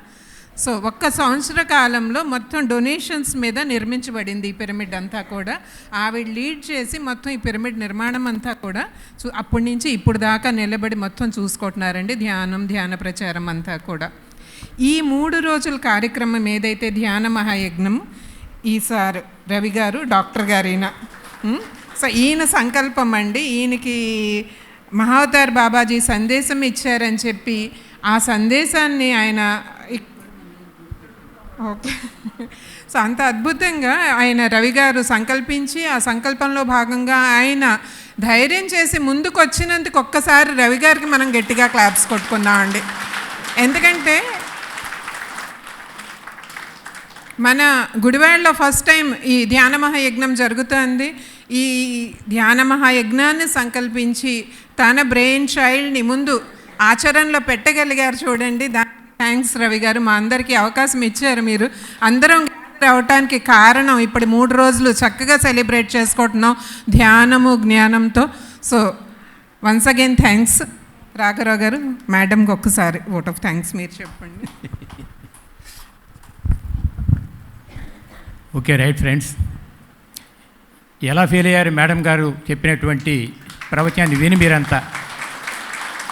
సో 1 సంవత్సర కాలంలో మొత్తం డొనేషన్స్ మీద నిర్మించబడింది ఈ పిరమిడ్ అంతా కూడా. ఆవిడ లీడ్ చేసి మొత్తం ఈ పిరమిడ్ నిర్మాణం అంతా కూడా అప్పటి నుంచి ఇప్పుడు దాకా నిలబడి మొత్తం చూసుకుంటున్నారండి. ధ్యాన ప్రచారం అంతా కూడా. ఈ 3 రోజుల కార్యక్రమం ఏదైతే ధ్యాన మహాయజ్ఞం, ఈ సార్ రవి గారు డాక్టర్ గారు ఈయన, సో ఈయన సంకల్పం అండి. ఈయనకి మహావతార్ బాబాజీ సందేశం ఇచ్చారని చెప్పి ఆ సందేశాన్ని ఆయన ఓకే సో అంత అద్భుతంగా ఆయన రవి గారు సంకల్పించి ఆ సంకల్పంలో భాగంగా ఆయన ధైర్యం చేసి ముందుకు వచ్చినందుకు ఒక్కసారి రవి గారికి మనం గట్టిగా క్లాప్స్ కొట్టుకుందామండి. ఎందుకంటే మన గుడివాడలో ఫస్ట్ టైం ఈ ధ్యాన మహాయజ్ఞం జరుగుతుంది. ఈ ధ్యాన మహాయజ్ఞాన్ని సంకల్పించి తన బ్రెయిన్ చైల్డ్ని ముందు ఆచరణలో పెట్టగలిగారు చూడండి. దానికి థ్యాంక్స్ రవి గారు. మా అందరికీ అవకాశం ఇచ్చారు. మీరు అందరం రావటానికి కారణం ఇప్పుడు 3 రోజులు చక్కగా సెలబ్రేట్ చేసుకుంటున్నాం ధ్యానము జ్ఞానంతో. సో వన్స్ అగైన్ థ్యాంక్స్ రాఘరావు గారు. మేడంకి ఒక్కసారి ఓట్ ఆఫ్ థ్యాంక్స్ మీరు చెప్పండి. ఓకే, రైట్ ఫ్రెండ్స్, ఎలా ఫీల్ అయ్యారు మేడం గారు చెప్పినటువంటి ప్రవచనాన్ని విని మీరంతా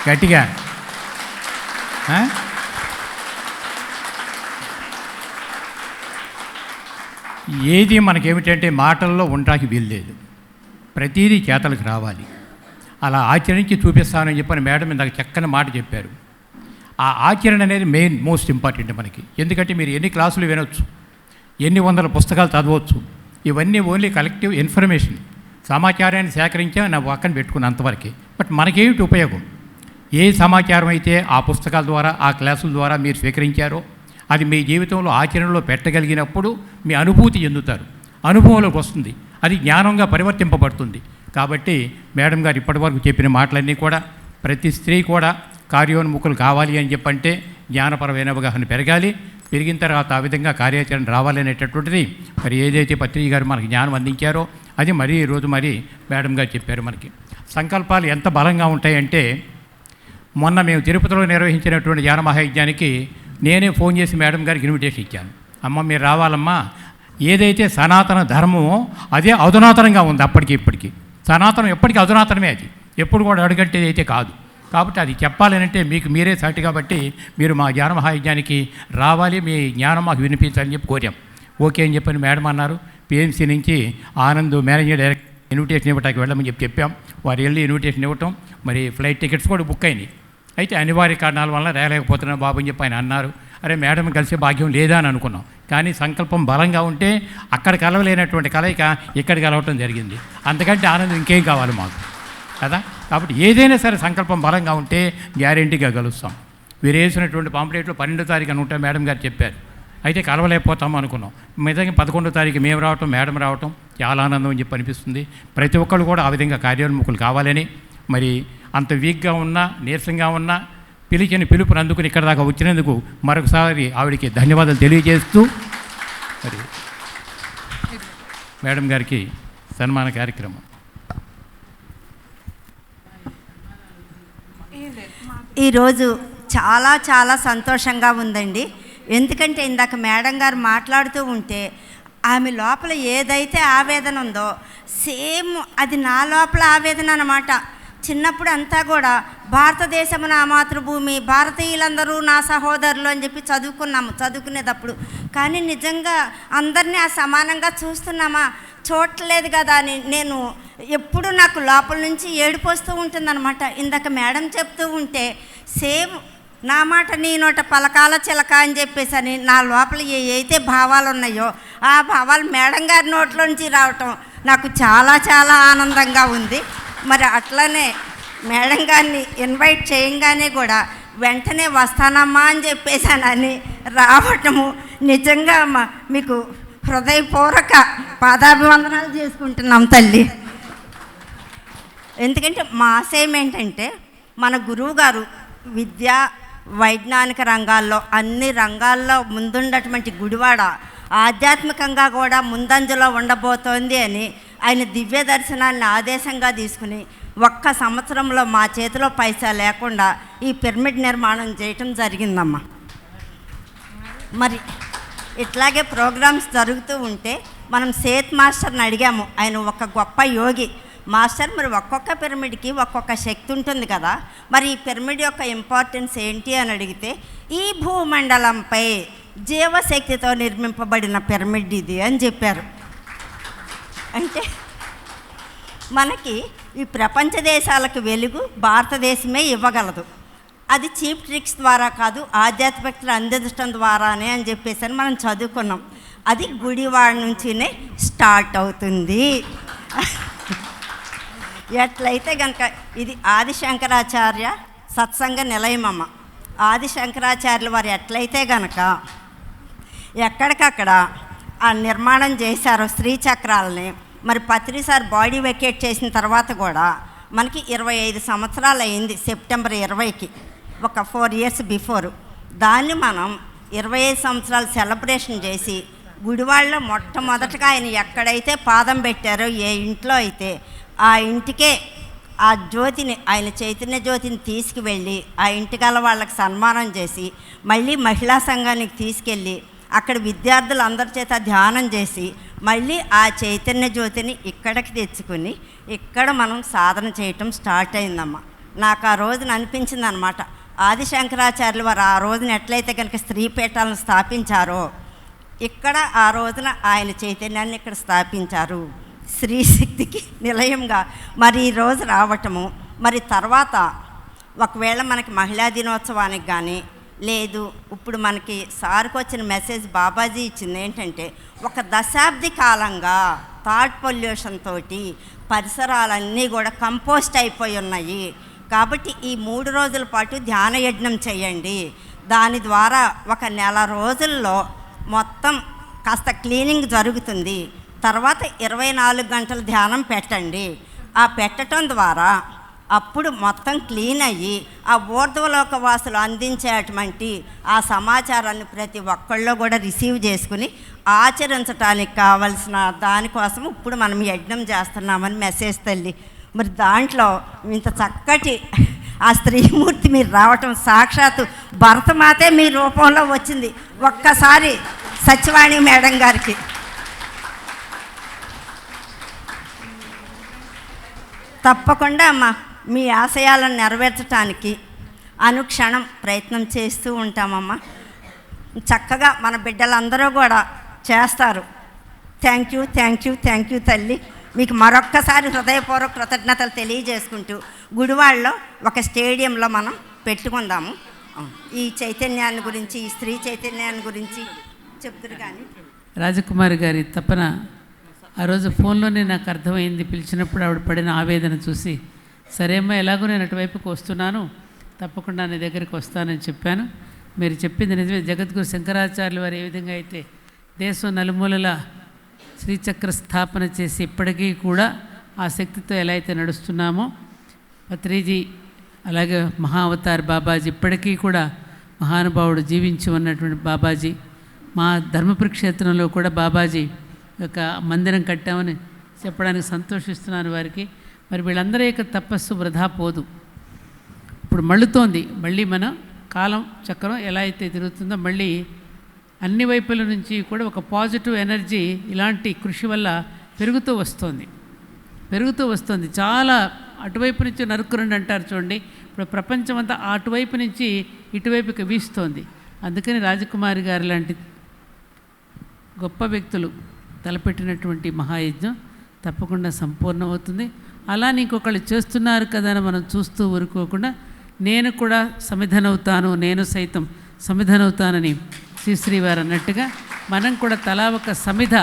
గట్టిగా? ఏది మనకేమిటంటే మాటల్లో ఉండటానికి వీల్లేదు, ప్రతీదీ చేతలకు రావాలి. అలా ఆచరించి చూపిస్తానని చెప్పని మేడం ఇందాక చక్కని మాట చెప్పారు. ఆ ఆచరణ అనేది మెయిన్ మోస్ట్ ఇంపార్టెంట్ మనకి. ఎందుకంటే మీరు ఎన్ని క్లాసులు వినొచ్చు, ఎన్ని వందల పుస్తకాలు చదవచ్చు, ఇవన్నీ ఓన్లీ కలెక్టివ్ ఇన్ఫర్మేషన్, సమాచారాన్ని సేకరించా నా పక్కన పెట్టుకున్న అంతవరకే. బట్ మనకేమిటి ఉపయోగం? ఏ సమాచారం అయితే ఆ పుస్తకాల ద్వారా ఆ క్లాసుల ద్వారా మీరు స్వీకరించారో అది మీ జీవితంలో ఆచరణలో పెట్టగలిగినప్పుడు మీ అనుభూతి చెందుతారు, అనుభవంలోకి వస్తుంది, అది జ్ఞానంగా పరివర్తింపబడుతుంది. కాబట్టి మేడం గారు ఇప్పటివరకు చెప్పిన మాటలన్నీ కూడా ప్రతి స్త్రీ కూడా కార్యోన్ముఖులు కావాలి అని చెప్పంటే జ్ఞానపరమైన అవగాహన పెరగాలి. పెరిగిన తర్వాత ఆ విధంగా కార్యాచరణ రావాలనేటటువంటిది మరి ఏదైతే పత్రిక గారు మనకి జ్ఞానం అందించారో అది మరీ ఈరోజు మరి మేడం గారు చెప్పారు. మనకి సంకల్పాలు ఎంత బలంగా ఉంటాయంటే, మొన్న మేము తిరుపతిలో నిర్వహించినటువంటి ధ్యాన మహాయజ్ఞానికి నేనే ఫోన్ చేసి మేడం గారికి ఇన్విటేషన్ ఇచ్చాను. అమ్మ మీరు రావాలమ్మా, ఏదైతే సనాతన ధర్మమో అదే అధునాతనంగా ఉంది. అప్పటికి ఇప్పటికీ సనాతనం ఎప్పటికీ అధునాతనమే, అది ఎప్పుడు కూడా అడుగంటేది అయితే కాదు. కాబట్టి అది చెప్పాలనంటే మీకు మీరే సాటి, కాబట్టి మీరు మా జ్ఞాన మహాయజ్ఞానికి రావాలి, మీ జ్ఞానం మాకు వినిపించాలని చెప్పి కోరాం. ఓకే అని చెప్పని మేడం అన్నారు. పిఎంసీ నుంచి ఆనంద్ మేనేజింగ్ డైరెక్టర్ ఇన్విటేషన్ ఇవ్వటానికి వెళ్ళమని చెప్పాం. వారు వెళ్ళి ఇన్విటేషన్ ఇవ్వటం, మరి ఫ్లైట్ టికెట్స్ కూడా బుక్ అయినాయి. అయితే అనివార్య కారణాల వల్ల రాలేకపోతున్నాను బాబు అని చెప్పి ఆయన అన్నారు. అరే మేడం కలిసే భాగ్యం లేదా అని అనుకున్నాం. కానీ సంకల్పం బలంగా ఉంటే అక్కడ కలవలేనటువంటి కలయిక ఇక్కడ కలవటం జరిగింది. అంతకంటే ఆనందం ఇంకేం కావాలి మాకు కదా. కాబట్టి ఏదైనా సరే సంకల్పం బలంగా ఉంటే గ్యారెంటీగా కలుస్తాం. వీరు వేసినటువంటి పాంప్లెట్లో 12వ తారీఖు అని ఉంటే మేడం గారు చెప్పారు. అయితే కలవలేకపోతాం అనుకున్నాం. మిగతా 11వ తారీఖు మేము రావటం, మేడం రావటం చాలా ఆనందం అని చెప్పి అనిపిస్తుంది. ప్రతి ఒక్కళ్ళు కూడా ఆ విధంగా కార్యోన్ముఖులు కావాలని, మరి అంత వీక్గా ఉన్నా నీరసంగా ఉన్నా పిలిచిన పిలుపుని అందుకుని ఇక్కడ దాకా వచ్చినందుకు మరొకసారి ఆవిడికి ధన్యవాదాలు తెలియజేస్తూ మరి మేడం గారికి సన్మాన కార్యక్రమం. ఈరోజు చాలా చాలా సంతోషంగా ఉందండి. ఎందుకంటే ఇందాక మేడం గారు మాట్లాడుతూ ఉంటే ఆమె లోపల ఏదైతే ఆవేదన ఉందో సేమ్ అది నా లోపల ఆవేదన అన్నమాట. చిన్నప్పుడు అంతా కూడా భారతదేశము నా మాతృభూమి, భారతీయులందరూ నా సహోదరులు అని చెప్పి చదువుకునేటప్పుడు. కానీ నిజంగా అందరినీ ఆ సమానంగా చూస్తున్నామా? చూడట్లేదు కదా అని నేను ఎప్పుడు నాకు లోపల నుంచి ఏడుపు వస్తూ ఉంటుందన్నమాట. ఇందాక మేడం చెప్తూ ఉంటే సేమ్ నా మాట నీ నోట పలకాల చిలక అని చెప్పేసి అని నా లోపల ఏవైతే భావాలు ఉన్నాయో ఆ భావాలు మేడం గారి నోట్లోంచి రావటం నాకు చాలా చాలా ఆనందంగా ఉంది. మరి అట్లనే మేడం గారిని ఇన్వైట్ చేయంగానే కూడా వెంటనే వస్తానమ్మా అని చెప్పేసానని రావటము నిజంగా మీకు హృదయపూర్వక పాదాభివందనాలు చేసుకుంటున్నాం తల్లి. ఎందుకంటే మా ఆశయం ఏంటంటే మన గురువు గారు విద్య వైజ్ఞానిక రంగాల్లో అన్ని రంగాల్లో ముందున్నటువంటి గుడివాడ ఆధ్యాత్మికంగా కూడా ముందంజలో ఉండబోతోంది అని ఆయన దివ్య దర్శనాన్ని ఆదేశంగా తీసుకుని ఒక్క సంవత్సరంలో మా చేతిలో పైసా లేకుండా ఈ పిరమిడ్ నిర్మాణం చేయటం జరిగిందమ్మా. మరి ఇట్లాగే ప్రోగ్రామ్స్ జరుగుతూ ఉంటే మనం సేత్ మాస్టర్ని అడిగాము. ఆయన ఒక గొప్ప యోగి. మాస్టర్, మరి ఒక్కొక్క పిరమిడ్కి ఒక్కొక్క శక్తి ఉంటుంది కదా, మరి ఈ పిరమిడ్ యొక్క ఇంపార్టెన్స్ ఏంటి అని అడిగితే ఈ భూమండలంపై జీవశక్తితో నిర్మింపబడిన పిరమిడ్ ఇది అని చెప్పారు. అంటే మనకి ఈ ప్రపంచ దేశాలకు వెలుగు భారతదేశమే ఇవ్వగలదు. అది చీప్ ట్రిక్స్ ద్వారా కాదు, ఆధ్యాత్మికతను అందించడం ద్వారానే అని చెప్పేసి మనం చదువుకున్నాం. అది గుడివాడ నుంచినే స్టార్ట్ అవుతుంది. ఎట్లయితే కనుక ఇది ఆదిశంకరాచార్య సత్సంగ నిలయమమ్మ. ఆదిశంకరాచార్యుల వారు ఎట్లయితే కనుక ఎక్కడికక్కడ ఆ నిర్మాణం చేశారో శ్రీచక్రాలని, మరి పత్రిసారి బాడీ వెకేట్ చేసిన తర్వాత కూడా మనకి 25 సంవత్సరాలు అయింది. సెప్టెంబర్ 20కి ఒక 4 ఇయర్స్ బిఫోర్ దాన్ని మనం 25 సంవత్సరాలు సెలబ్రేషన్ చేసి గుడివాడలో మొట్టమొదటగా ఆయన ఎక్కడైతే పాదం పెట్టారో ఏ ఇంట్లో అయితే ఆ ఇంటికే ఆ జ్యోతిని, ఆయన చైతన్య జ్యోతిని తీసుకువెళ్ళి ఆ ఇంటికల వాళ్ళకి సన్మానం చేసి మళ్ళీ మహిళా సంఘానికి తీసుకెళ్ళి అక్కడ విద్యార్థులు అందరి చేత ధ్యానం చేసి మళ్ళీ ఆ చైతన్య జ్యోతిని ఇక్కడికి తెచ్చుకుని ఇక్కడ మనం సాధన చేయటం స్టార్ట్ అయిందమ్మా. నాకు ఆ రోజున అనిపించింది అనమాట, ఆదిశంకరాచార్యులు వారు ఆ రోజున ఎట్లయితే కనుక స్త్రీపీఠాలను స్థాపించారో ఇక్కడ ఆ రోజున ఆయన చైతన్యాన్ని ఇక్కడ స్థాపించారు స్త్రీశక్తికి నిలయంగా. మరి ఈరోజు రావటము, మరి తర్వాత ఒకవేళ మనకి మహిళా దినోత్సవానికి కానీ లేదు, ఇప్పుడు మనకి సార్కి వచ్చిన మెసేజ్ బాబాజీ ఇచ్చింది ఏంటంటే ఒక దశాబ్ది కాలంగా థాట్ పొల్యూషన్ తోటి పరిసరాలన్నీ కూడా కంపోస్ట్ అయిపోయి ఉన్నాయి. కాబట్టి ఈ 3 రోజుల పాటు ధ్యాన యజ్ఞం చేయండి. దాని ద్వారా ఒక నెల రోజుల్లో మొత్తం కాస్త క్లీనింగ్ జరుగుతుంది. తర్వాత 24 గంటలు ధ్యానం పెట్టండి. ఆ పెట్టడం ద్వారా అప్పుడు మొత్తం క్లీన్ అయ్యి ఆ ఊర్ధ్వలోక వాసులు అందించేటువంటి ఆ సమాచారాన్ని ప్రతి ఒక్కళ్ళు కూడా రిసీవ్ చేసుకుని ఆచరించడానికి కావలసిన దానికోసం ఇప్పుడు మనం యజ్ఞం చేస్తున్నామని మెసేజ్ తల్లి. మరి దాంట్లో ఇంత చక్కటి ఆ స్త్రీమూర్తి మీరు రావటం సాక్షాత్తు భరతమాతే మీ రూపంలో వచ్చింది. ఒక్కసారి సత్యవాణి మేడం గారికి తప్పకుండా అమ్మ మీ ఆశయాలను నెరవేర్చడానికి అనుక్షణం ప్రయత్నం చేస్తూ ఉంటామమ్మా. చక్కగా మన బిడ్డలందరూ కూడా చేస్తారు. Thank you, thank you, thank you తల్లి. మీకు మరొక్కసారి హృదయపూర్వక కృతజ్ఞతలు తెలియజేసుకుంటూ గుడివాడలో ఒక స్టేడియంలో మనం పెట్టుకుందాము. ఈ చైతన్యాన్ని గురించి, ఈ స్త్రీ చైతన్యాన్ని గురించి చెప్తురు. కానీ రాజకుమారి గారి తపన ఆ రోజు ఫోన్లోనే నాకు అర్థమైంది. పిలిచినప్పుడు ఆవిడ పడిన ఆవేదన చూసి, సరేమ్మా ఎలాగో నేను అటువైపుకి వస్తున్నాను, తప్పకుండా నీ దగ్గరికి వస్తానని చెప్పాను. మీరు చెప్పింది నిజమే. జగద్గురు శంకరాచార్యులు వారు ఏ విధంగా అయితే దేశం నలుమూలల శ్రీచక్ర స్థాపన చేసి ఇప్పటికీ కూడా ఆ శక్తితో ఎలా అయితే నడుస్తున్నామో, పత్రిజీ అలాగే మహా అవతార్ బాబాజీ ఇప్పటికీ కూడా మహానుభావుడు జీవించి ఉన్నటువంటి బాబాజీ, మా ధర్మపురి క్షేత్రంలో కూడా బాబాజీ యొక్క మందిరం కట్టామని చెప్పడానికి సంతోషిస్తున్నాను వారికి. మరి వీళ్ళందరి యొక్క తపస్సు వృధా పోదు. ఇప్పుడు మళ్ళుతోంది. మళ్ళీ మన కాలం చక్రం ఎలా అయితే తిరుగుతుందో మళ్ళీ అన్ని వైపుల నుంచి కూడా ఒక పాజిటివ్ ఎనర్జీ ఇలాంటి కృషి వల్ల పెరుగుతూ వస్తుంది. చాలా అటువైపు నుంచి నరుక్కురండి అంటారు చూడండి. ఇప్పుడు ప్రపంచం అంతా అటువైపు నుంచి ఇటువైపుకి వీస్తోంది. అందుకని రాజకుమారి గారు లాంటి గొప్ప వ్యక్తులు తలపెట్టినటువంటి మహాయజ్ఞం తప్పకుండా సంపూర్ణమవుతుంది. అలానే ఇంకొకళ్ళు చేస్తున్నారు కదా అని మనం చూస్తూ ఊరుకోకుండా నేను కూడా సమిధనవుతాను, నేను సైతం సమిధనవుతానని శ్రీవారు అన్నట్టుగా మనం కూడా తలా ఒక సమిధ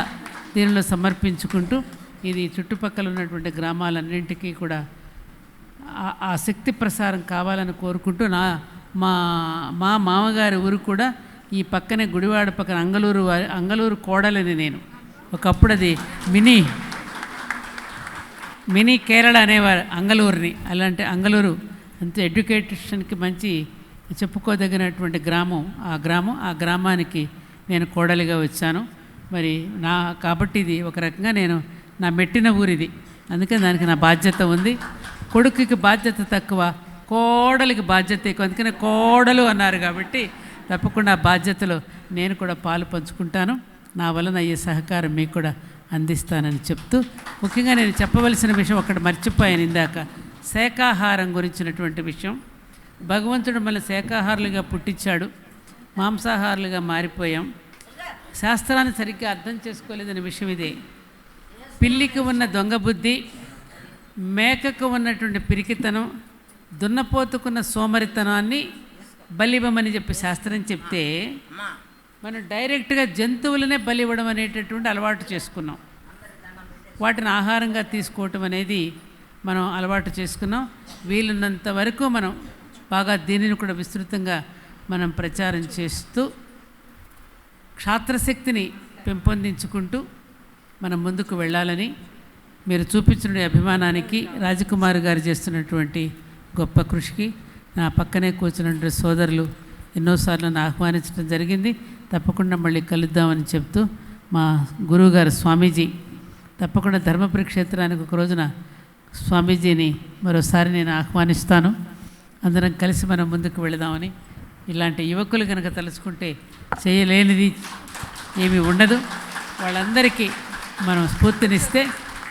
దీనిలో సమర్పించుకుంటూ ఇది చుట్టుపక్కల ఉన్నటువంటి గ్రామాలన్నింటికీ కూడా ఆ శక్తి ప్రసారం కావాలని కోరుకుంటూ మా మామగారి ఊరు కూడా ఈ పక్కనే గుడివాడ పక్కన అంగళూరు కోడలని నేను. ఒకప్పుడు అది మినీ కేరళ అనేవారు అంగళూరుని. అలాంటి అంగళూరు అంతే ఎడ్యుకేషన్కి మంచి చెప్పుకోదగినటువంటి గ్రామం. ఆ గ్రామానికి నేను కోడలిగా వచ్చాను. మరి కాబట్టి ఇది ఒక రకంగా నేను నా మెట్టిన ఊరిది, అందుకని దానికి నా బాధ్యత ఉంది. కొడుకుకి బాధ్యత తక్కువ, కోడలికి బాధ్యత ఎక్కువ, అందుకనే కోడలు అన్నారు కాబట్టి తప్పకుండా ఆ బాధ్యతలో నేను కూడా పాలు పంచుకుంటాను. నా వలన అయ్యే సహకారం మీకు కూడా అందిస్తానని చెప్తూ, ముఖ్యంగా నేను చెప్పవలసిన విషయం ఒకటి మర్చిపోయాను ఇందాక, శాకాహారం గురించినటువంటి విషయం. భగవంతుడు మళ్ళీ శాకాహారులుగా పుట్టించాడు, మాంసాహారులుగా మారిపోయాం. శాస్త్రాన్ని సరిగ్గా అర్థం చేసుకోలేదనే విషయం ఇదే. పిల్లికి ఉన్న దొంగ బుద్ధి, మేకకు ఉన్నటువంటి పిరికితనం, దున్నపోతుకున్న సోమరితనాన్ని బలివ్వమని చెప్పి శాస్త్రం చెప్తే మనం డైరెక్ట్గా జంతువులనే బలి ఇవ్వడం అనేటటువంటి అలవాటు చేసుకున్నాం. వాటిని ఆహారంగా తీసుకోవటం అనేది మనం అలవాటు చేసుకున్నాం. వీలున్నంత వరకు మనం బాగా దీనిని కూడా విస్తృతంగా మనం ప్రచారం చేస్తూ క్షాత్రశక్తిని పెంపొందించుకుంటూ మనం ముందుకు వెళ్ళాలని, మీరు చూపించిన అభిమానానికి, రాజకుమారి గారు చేస్తున్నటువంటి గొప్ప కృషికి, నా పక్కనే కూర్చున్నటువంటి సోదరులు ఎన్నోసార్లు నన్ను ఆహ్వానించడం జరిగింది. తప్పకుండా మళ్ళీ కలుద్దామని చెప్తూ, మా గురువుగారు స్వామీజీ తప్పకుండా ధర్మపురి క్షేత్రానికి ఒక రోజున స్వామీజీని మరోసారి నేను ఆహ్వానిస్తాను. అందరం కలిసి మనం ముందుకు వెళదామని. ఇలాంటి యువకులు కనుక తలుచుకుంటే చేయలేనిది ఏమీ ఉండదు. వాళ్ళందరికీ మనం స్ఫూర్తినిస్తే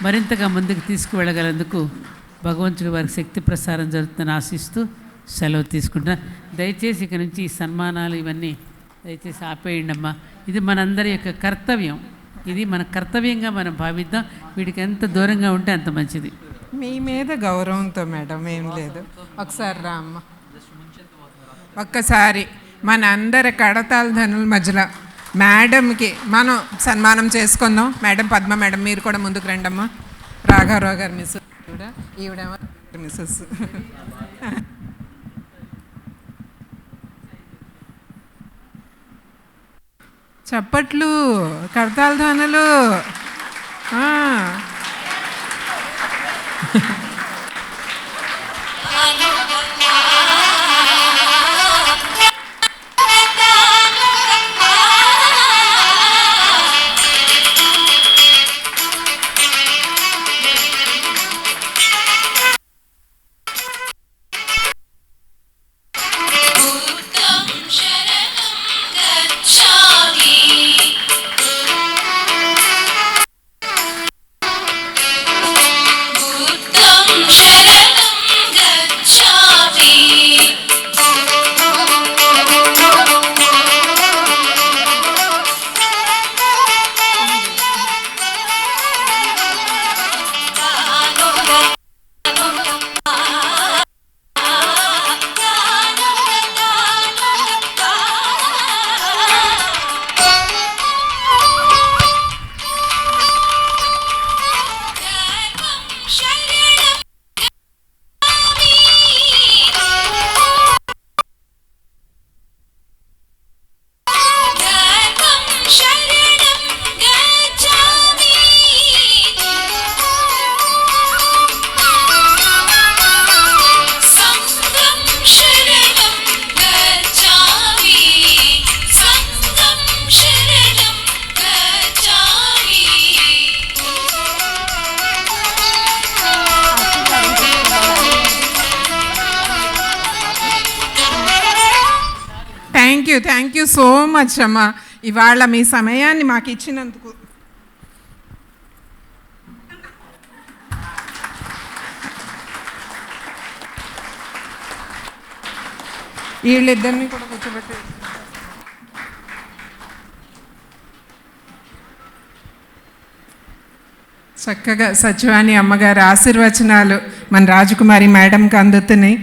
మరింతగా ముందుకు తీసుకువెళ్ళగలందుకు భగవంతుడి వారికి శక్తి ప్రసారం జరుగుతుందని ఆశిస్తూ సెలవు తీసుకుంటున్నా. దయచేసి ఇక నుంచి ఈ సన్మానాలు ఇవన్నీ దయచేసి ఆపేయండి అమ్మా. ఇది మనందరి యొక్క కర్తవ్యం. ఇది మన కర్తవ్యంగా మనం భావిద్దాం. వీటికి ఎంత దూరంగా ఉంటే అంత మంచిది. మీ మీద గౌరవంతో మేడం, ఏం లేదు. ఒకసారి రా అమ్మ, ఒక్కసారి మన అందరి కడతాల ధనుల మధ్యలో మేడంకి మనం సన్మానం చేసుకుందాం. మేడం పద్మ మేడం, మీరు కూడా ముందుకు రండి అమ్మా. రాఘారావు గారు మిస్, ఈవిడేమో మిస్సెస్. చప్పట్లు, కడతాల ధనులు. థ్యాంక్ యూ సో మచ్ అమ్మా, ఇవాళ మీ సమయాన్ని మాకు ఇచ్చినందుకు. వీళ్ళిద్దరిని కూడా కూర్చోబెట్టి చక్కగా సచివాణి అమ్మగారి ఆశీర్వచనాలు మన రాజకుమారి మేడంకి అందుతున్నాయి.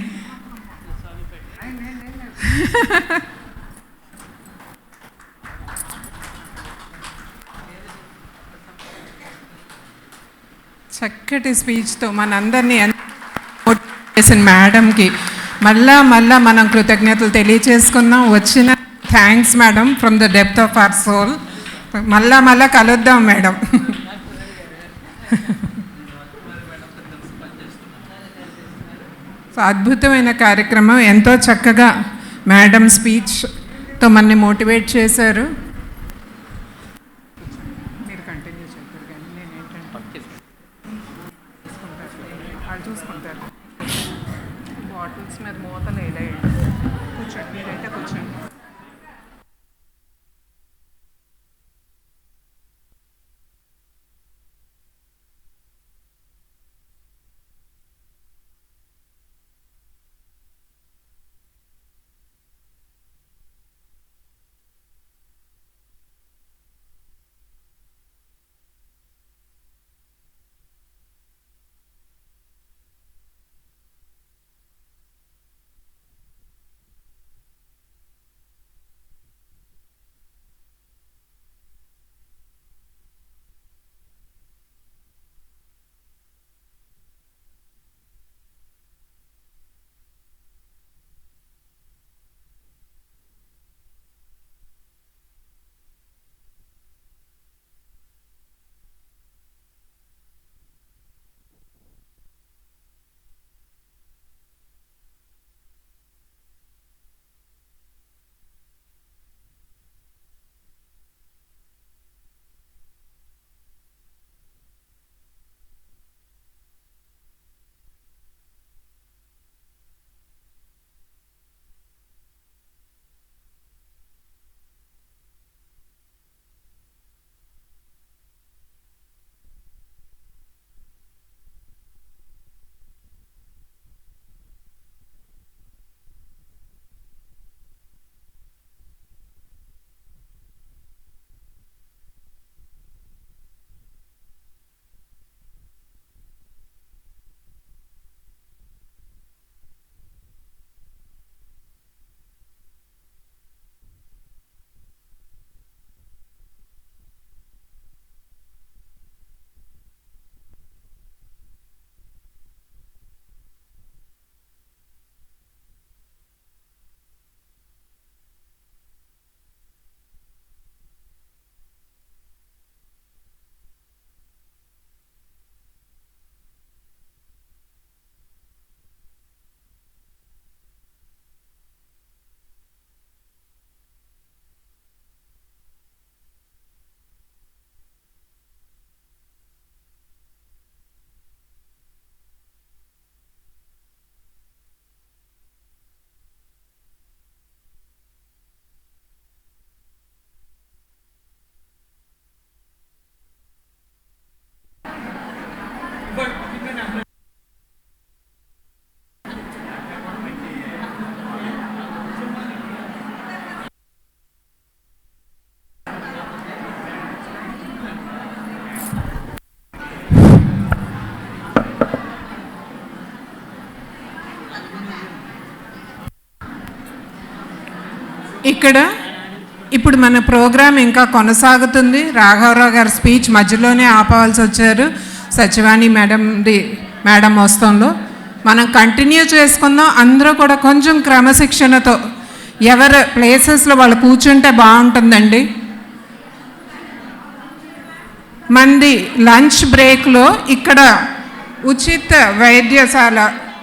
చక్కటి స్పీచ్తో మనందరినీ చేసిన మేడంకి మళ్ళా మనం కృతజ్ఞతలు తెలియచేసుకుందాం. వచ్చిన thanks madam from the depth of our soul. మళ్ళా కలుద్దాం మేడం. సో అద్భుతమైన కార్యక్రమం, ఎంతో చక్కగా మేడం స్పీచ్తో మనని మోటివేట్ చేశారు. మీరు కంటిన్యూ చేస్తారు కానీ నేను ఏంటంటే వాళ్ళు చూసుకుంటారు. బాటిల్స్ మీద మూతలు వేయలేండి. కూర్చోండి, మీరైతే కూర్చోండి. ఇక్కడ ఇప్పుడు మన ప్రోగ్రాం ఇంకా కొనసాగుతుంది. రాఘవరావు గారి స్పీచ్ మధ్యలోనే ఆపవలసి వచ్చారు సచివాణి మేడం వస్తుందో. మనం కంటిన్యూ చేసుకుందాం. అందరూ కూడా కొంచెం క్రమశిక్షణతో ఎవరి ప్లేసెస్లో వాళ్ళు కూర్చుంటే బాగుంటుందండి. మంది లంచ్ బ్రేక్లో ఇక్కడ ఉచిత వైద్యశాల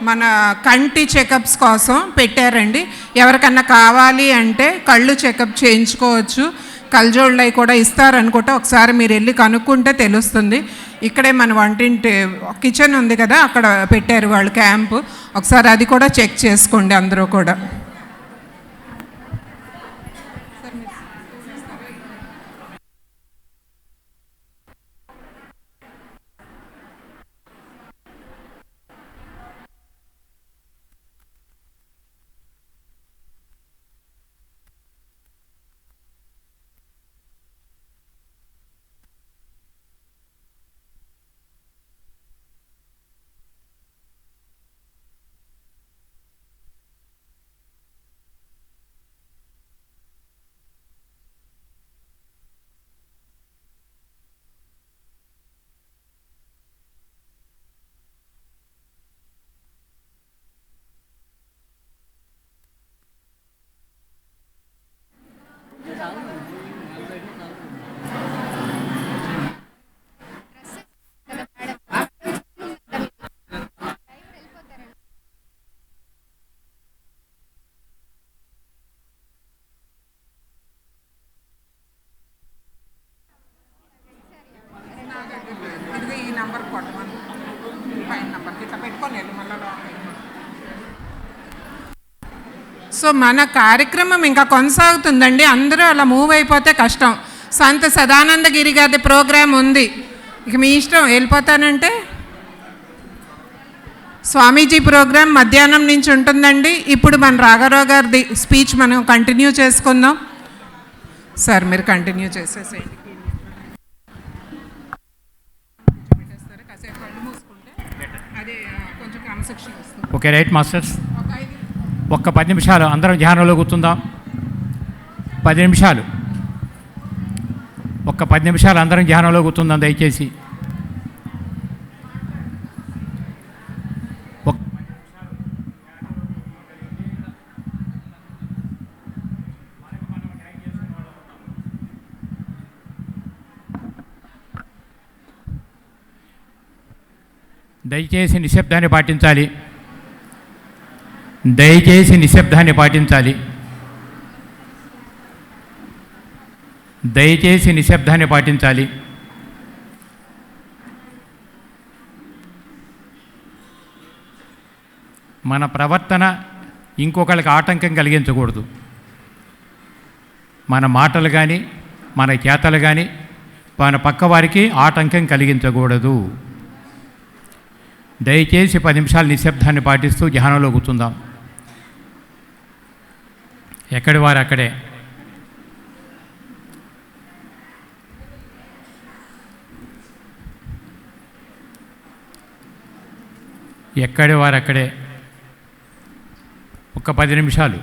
మన కంటి చెకప్స్ కోసం పెట్టారండి. ఎవరికన్నా కావాలి అంటే కళ్ళు చెకప్ చేయించుకోవచ్చు. కళ్ళజోళ్ళు అవి కూడా ఇస్తారనుకుంటే ఒకసారి మీరు వెళ్ళి కనుక్కుంటే తెలుస్తుంది. ఇక్కడే మన వంటింటి కిచెన్ ఉంది కదా, అక్కడ పెట్టారు వాళ్ళు క్యాంపు. ఒకసారి అది కూడా చెక్ చేసుకోండి అందరూ కూడా. సో మన కార్యక్రమం ఇంకా కొనసాగుతుందండి. అందరూ అలా మూవ్ అయిపోతే కష్టం. సంత సదానందగిరి గారి ప్రోగ్రాం ఉంది, ఇక మీ ఇష్టం. వెళ్ళిపోతానంటే స్వామీజీ ప్రోగ్రాం మధ్యాహ్నం నుంచి ఉంటుందండి. ఇప్పుడు మన రాఘారావు గారిది స్పీచ్ మనం కంటిన్యూ చేసుకుందాం. సార్ మీరు కంటిన్యూ చేసేసేయండి. Okay, right masters. ఒక్క 10 నిమిషాలు అందరం ధ్యానంలో కూర్చుందాం. 10 నిమిషాలు, ఒక్క 10 నిమిషాలు అందరం ధ్యానంలో కూర్చుందాం దయచేసి. దయచేసి నిశ్శబ్దాన్ని పాటించాలి. దయచేసి నిశ్శబ్దాన్ని పాటించాలి. దయచేసి నిశ్శబ్దాన్ని పాటించాలి. మన ప్రవర్తన ఇంకొకరికి ఆటంకం కలిగించకూడదు. మన మాటలు కానీ మన చేతలు కానీ మన పక్కవారికి ఆటంకం కలిగించకూడదు. దయచేసి 10 నిమిషాలు నిశ్శబ్దాన్ని పాటిస్తూ ధ్యానంలో కూర్చుందాం. ఎక్కడి వారు అక్కడే. ఎక్కడి వారు అక్కడే. ఒక్క 10 నిమిషాలు.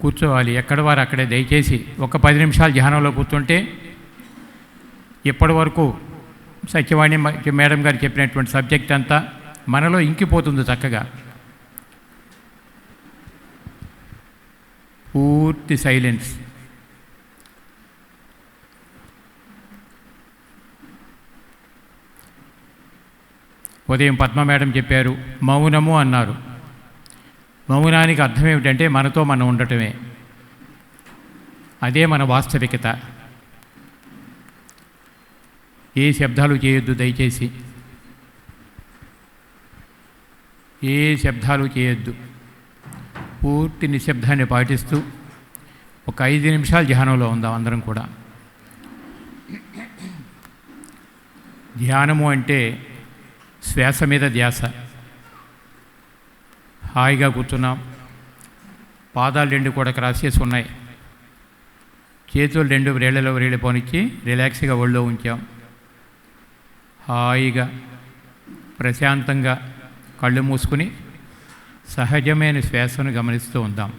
కూర్చోవాలి. ఎక్కడ వారు అక్కడే. దయచేసి ఒక 10 నిమిషాలు ధ్యానంలో కూర్చుంటే ఇప్పటి వరకు సత్యవాణి మేడం గారు చెప్పినటువంటి సబ్జెక్ట్ అంతా మనలో ఇంకిపోతుంది చక్కగా. పూర్తి సైలెన్స్. ఉదయం పద్మ మేడం చెప్పారు, మౌనము అన్నారు. మౌనానికి అర్థం ఏమిటంటే మనతో మనం ఉండటమే. అదే మన వాస్తవికత. ఏ శబ్దాలు చేయొద్దు దయచేసి. ఏ శబ్దాలు చేయొద్దు. పూర్తి నిశ్శబ్దాన్ని పాటిస్తూ ఒక 5 నిమిషాలు ధ్యానంలో ఉందాం అందరం కూడా. ధ్యానము అంటే శ్వాస మీద ధ్యాస. హాయిగా కూర్చున్నాం. పాదాలు 2 కూడా క్రాస్ చేసి ఉన్నాయి. చేతులు 2 వేళ్ళలో వేళ్ళు పోనిచ్చి రిలాక్స్గా ఒళ్ళో ఉంచాం. హాయిగా ప్రశాంతంగా కళ్ళు మూసుకుని సహజమైన శ్వాసను గమనిస్తూ ఉందాం.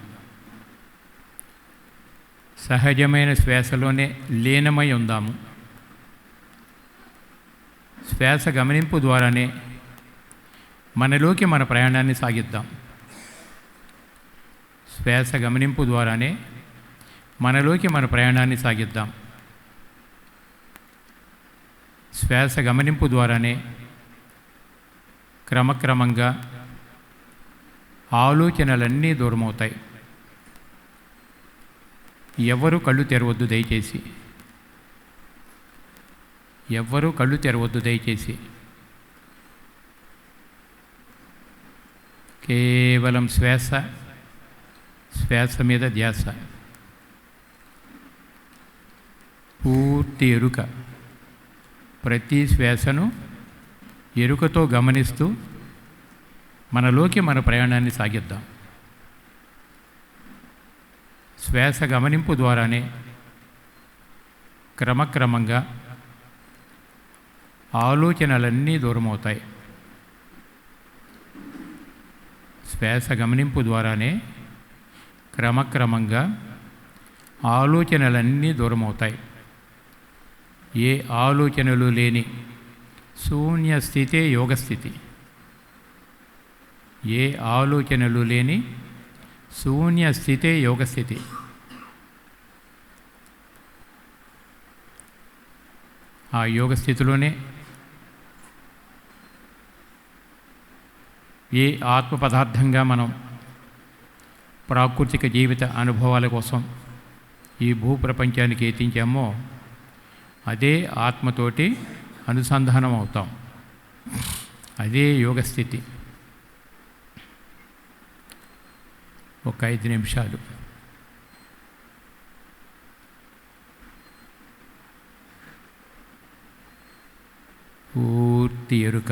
సహజమైన శ్వాసలోనే లీనమై ఉందాము. శ్వాస గమనింపు ద్వారానే మనలోకి మన ప్రయాణాన్ని సాగిద్దాం. శ్వాస గమనింపు ద్వారానే మనలోకి మన ప్రయాణాన్ని సాగిద్దాం. శ్వాస గమనింపు ద్వారానే క్రమక్రమంగా ఆలోచనలన్నీ దూరమవుతాయి. ఎవ్వరూ కళ్ళు తెరవద్దు దయచేసి. ఎవ్వరూ కళ్ళు తెరవద్దు దయచేసి. కేవలం శ్వాస, శ్వాస మీద ధ్యాస. పూర్తి ఎరుక. ప్రతి శ్వాసను ఎరుకతో గమనిస్తూ మనలోకి మన ప్రయాణాన్ని సాగిద్దాం. శ్వాస గమనింపు ద్వారానే క్రమక్రమంగా ఆలోచనలన్నీ దూరమవుతాయి. శ్వాస గమనింపు ద్వారానే క్రమక్రమంగా ఆలోచనలన్నీ దూరమవుతాయి. ఏ ఆలోచనలు లేని శూన్య స్థితే యోగస్థితి. ఏ ఆలోచనలు లేని శూన్య స్థితే యోగస్థితి. ఆ యోగస్థితిలోనే ఏ ఆత్మ పదార్థంగా మనం ప్రాకృతిక జీవిత అనుభవాల కోసం ఈ భూప్రపంచానికి ఎత్తించామో అదే ఆత్మతోటి అనుసంధానం అవుతాం. అదే యోగస్థితి. ఒక 5 నిమిషాలు పూర్తి ఎరుక.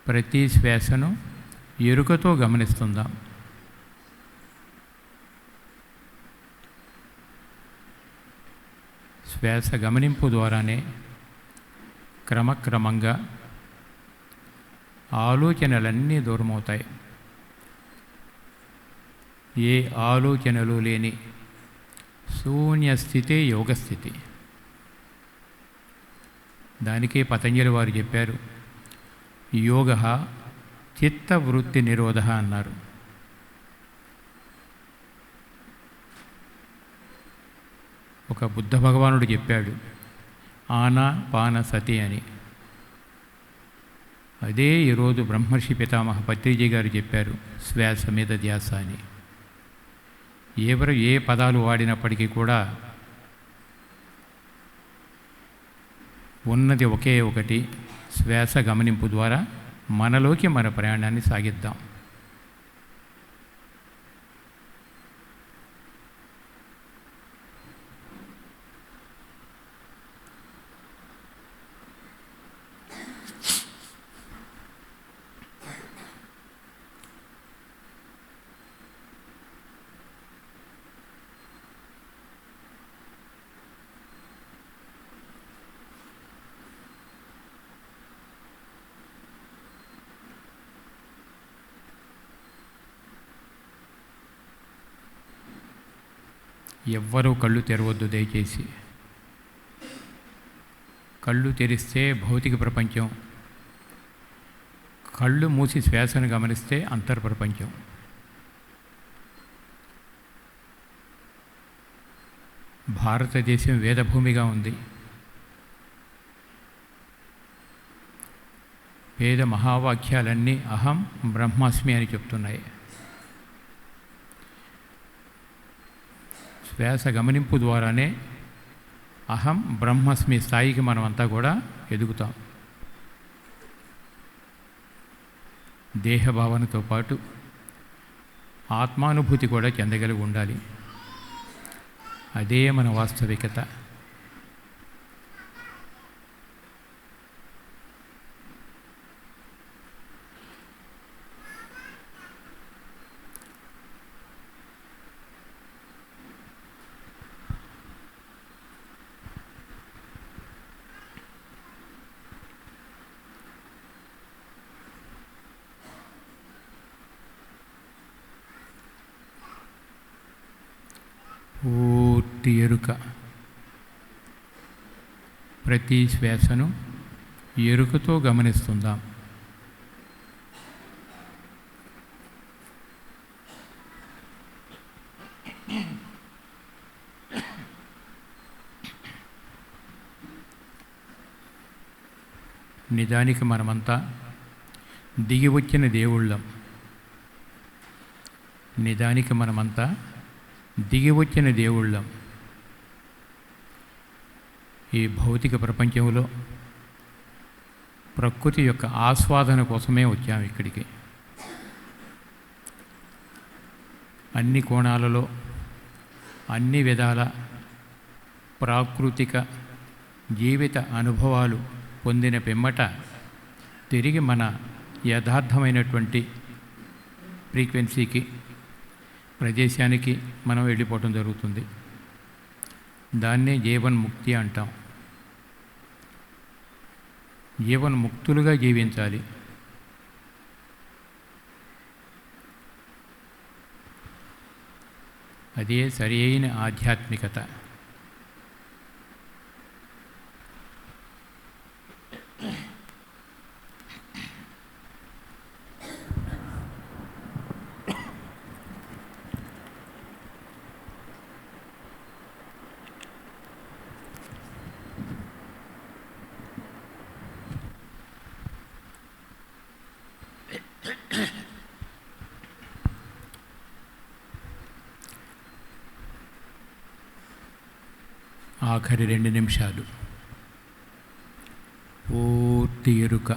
ప్రతి శ్వాసను ఎరుకతో గమనిస్తుందాం. శ్వాస గమనింపు ద్వారానే క్రమక్రమంగా ఆలోచనలన్నీ దూరమవుతాయి. ఏ ఆలోచనలు లేని శూన్యస్థితే యోగస్థితి. దానికే పతంజలి వారు చెప్పారు, యోగ చిత్తవృత్తి నిరోధ అన్నారు. ఒక బుద్ధ భగవానుడు చెప్పాడు ఆనా పాన సతి అని. అదే ఈరోజు బ్రహ్మర్షి పితామహ పత్రిజీ గారు చెప్పారు, శ్వాస మీద ధ్యాస అని. ఎవరు ఏ పదాలు వాడినప్పటికీ కూడా ఉన్నది ఒకే ఒకటి. శ్వాస గమనింపు ద్వారా మనలోకి మన ప్రయాణాన్ని సాగిద్దాం. ఎవ్వరూ కళ్ళు తెరవద్దు దయచేసి. కళ్ళు తెరిస్తే భౌతిక ప్రపంచం, కళ్ళు మూసి శ్వాసను గమనిస్తే అంతర్ప్రపంచం. భారతదేశం వేదభూమిగా ఉంది. వేద మహావాక్యాలన్నీ అహం బ్రహ్మాస్మి అని చెప్తున్నాయి. శ్వాస గమనింపు ద్వారానే అహం బ్రహ్మస్మి స్థాయికి మనమంతా కూడా ఎదుగుతాం. దేహభావనతో పాటు ఆత్మానుభూతి కూడా చెందగలిగి ఉండాలి. అదే మన వాస్తవికత. పూర్తి ఎరుక. ప్రతి శ్వాసను ఎరుకతో గమనిస్తుందాం. నిజానికి మనమంతా దిగి వచ్చిన దేవుళ్ళం. నిజానికి మనమంతా దిగి వచ్చిన దేవుళ్ళం. ఈ భౌతిక ప్రపంచంలో ప్రకృతి యొక్క ఆస్వాదన కోసమే వచ్చాము ఇక్కడికి. అన్ని కోణాలలో అన్ని విధాల ప్రాకృతిక జీవిత అనుభవాలు పొందిన పిమ్మట తిరిగి మన యథార్థమైనటువంటి ఫ్రీక్వెన్సీకి, ప్రదేశానికి మనం వెళ్ళిపోవటం జరుగుతుంది. దాన్నే జీవన్ముక్తి అంటాం. జీవన్ముక్తులుగా జీవించాలి. అదే సరి అయిన ఆధ్యాత్మికత. ఆఖరి 2 నిమిషాలు పూర్తి ఎరుక.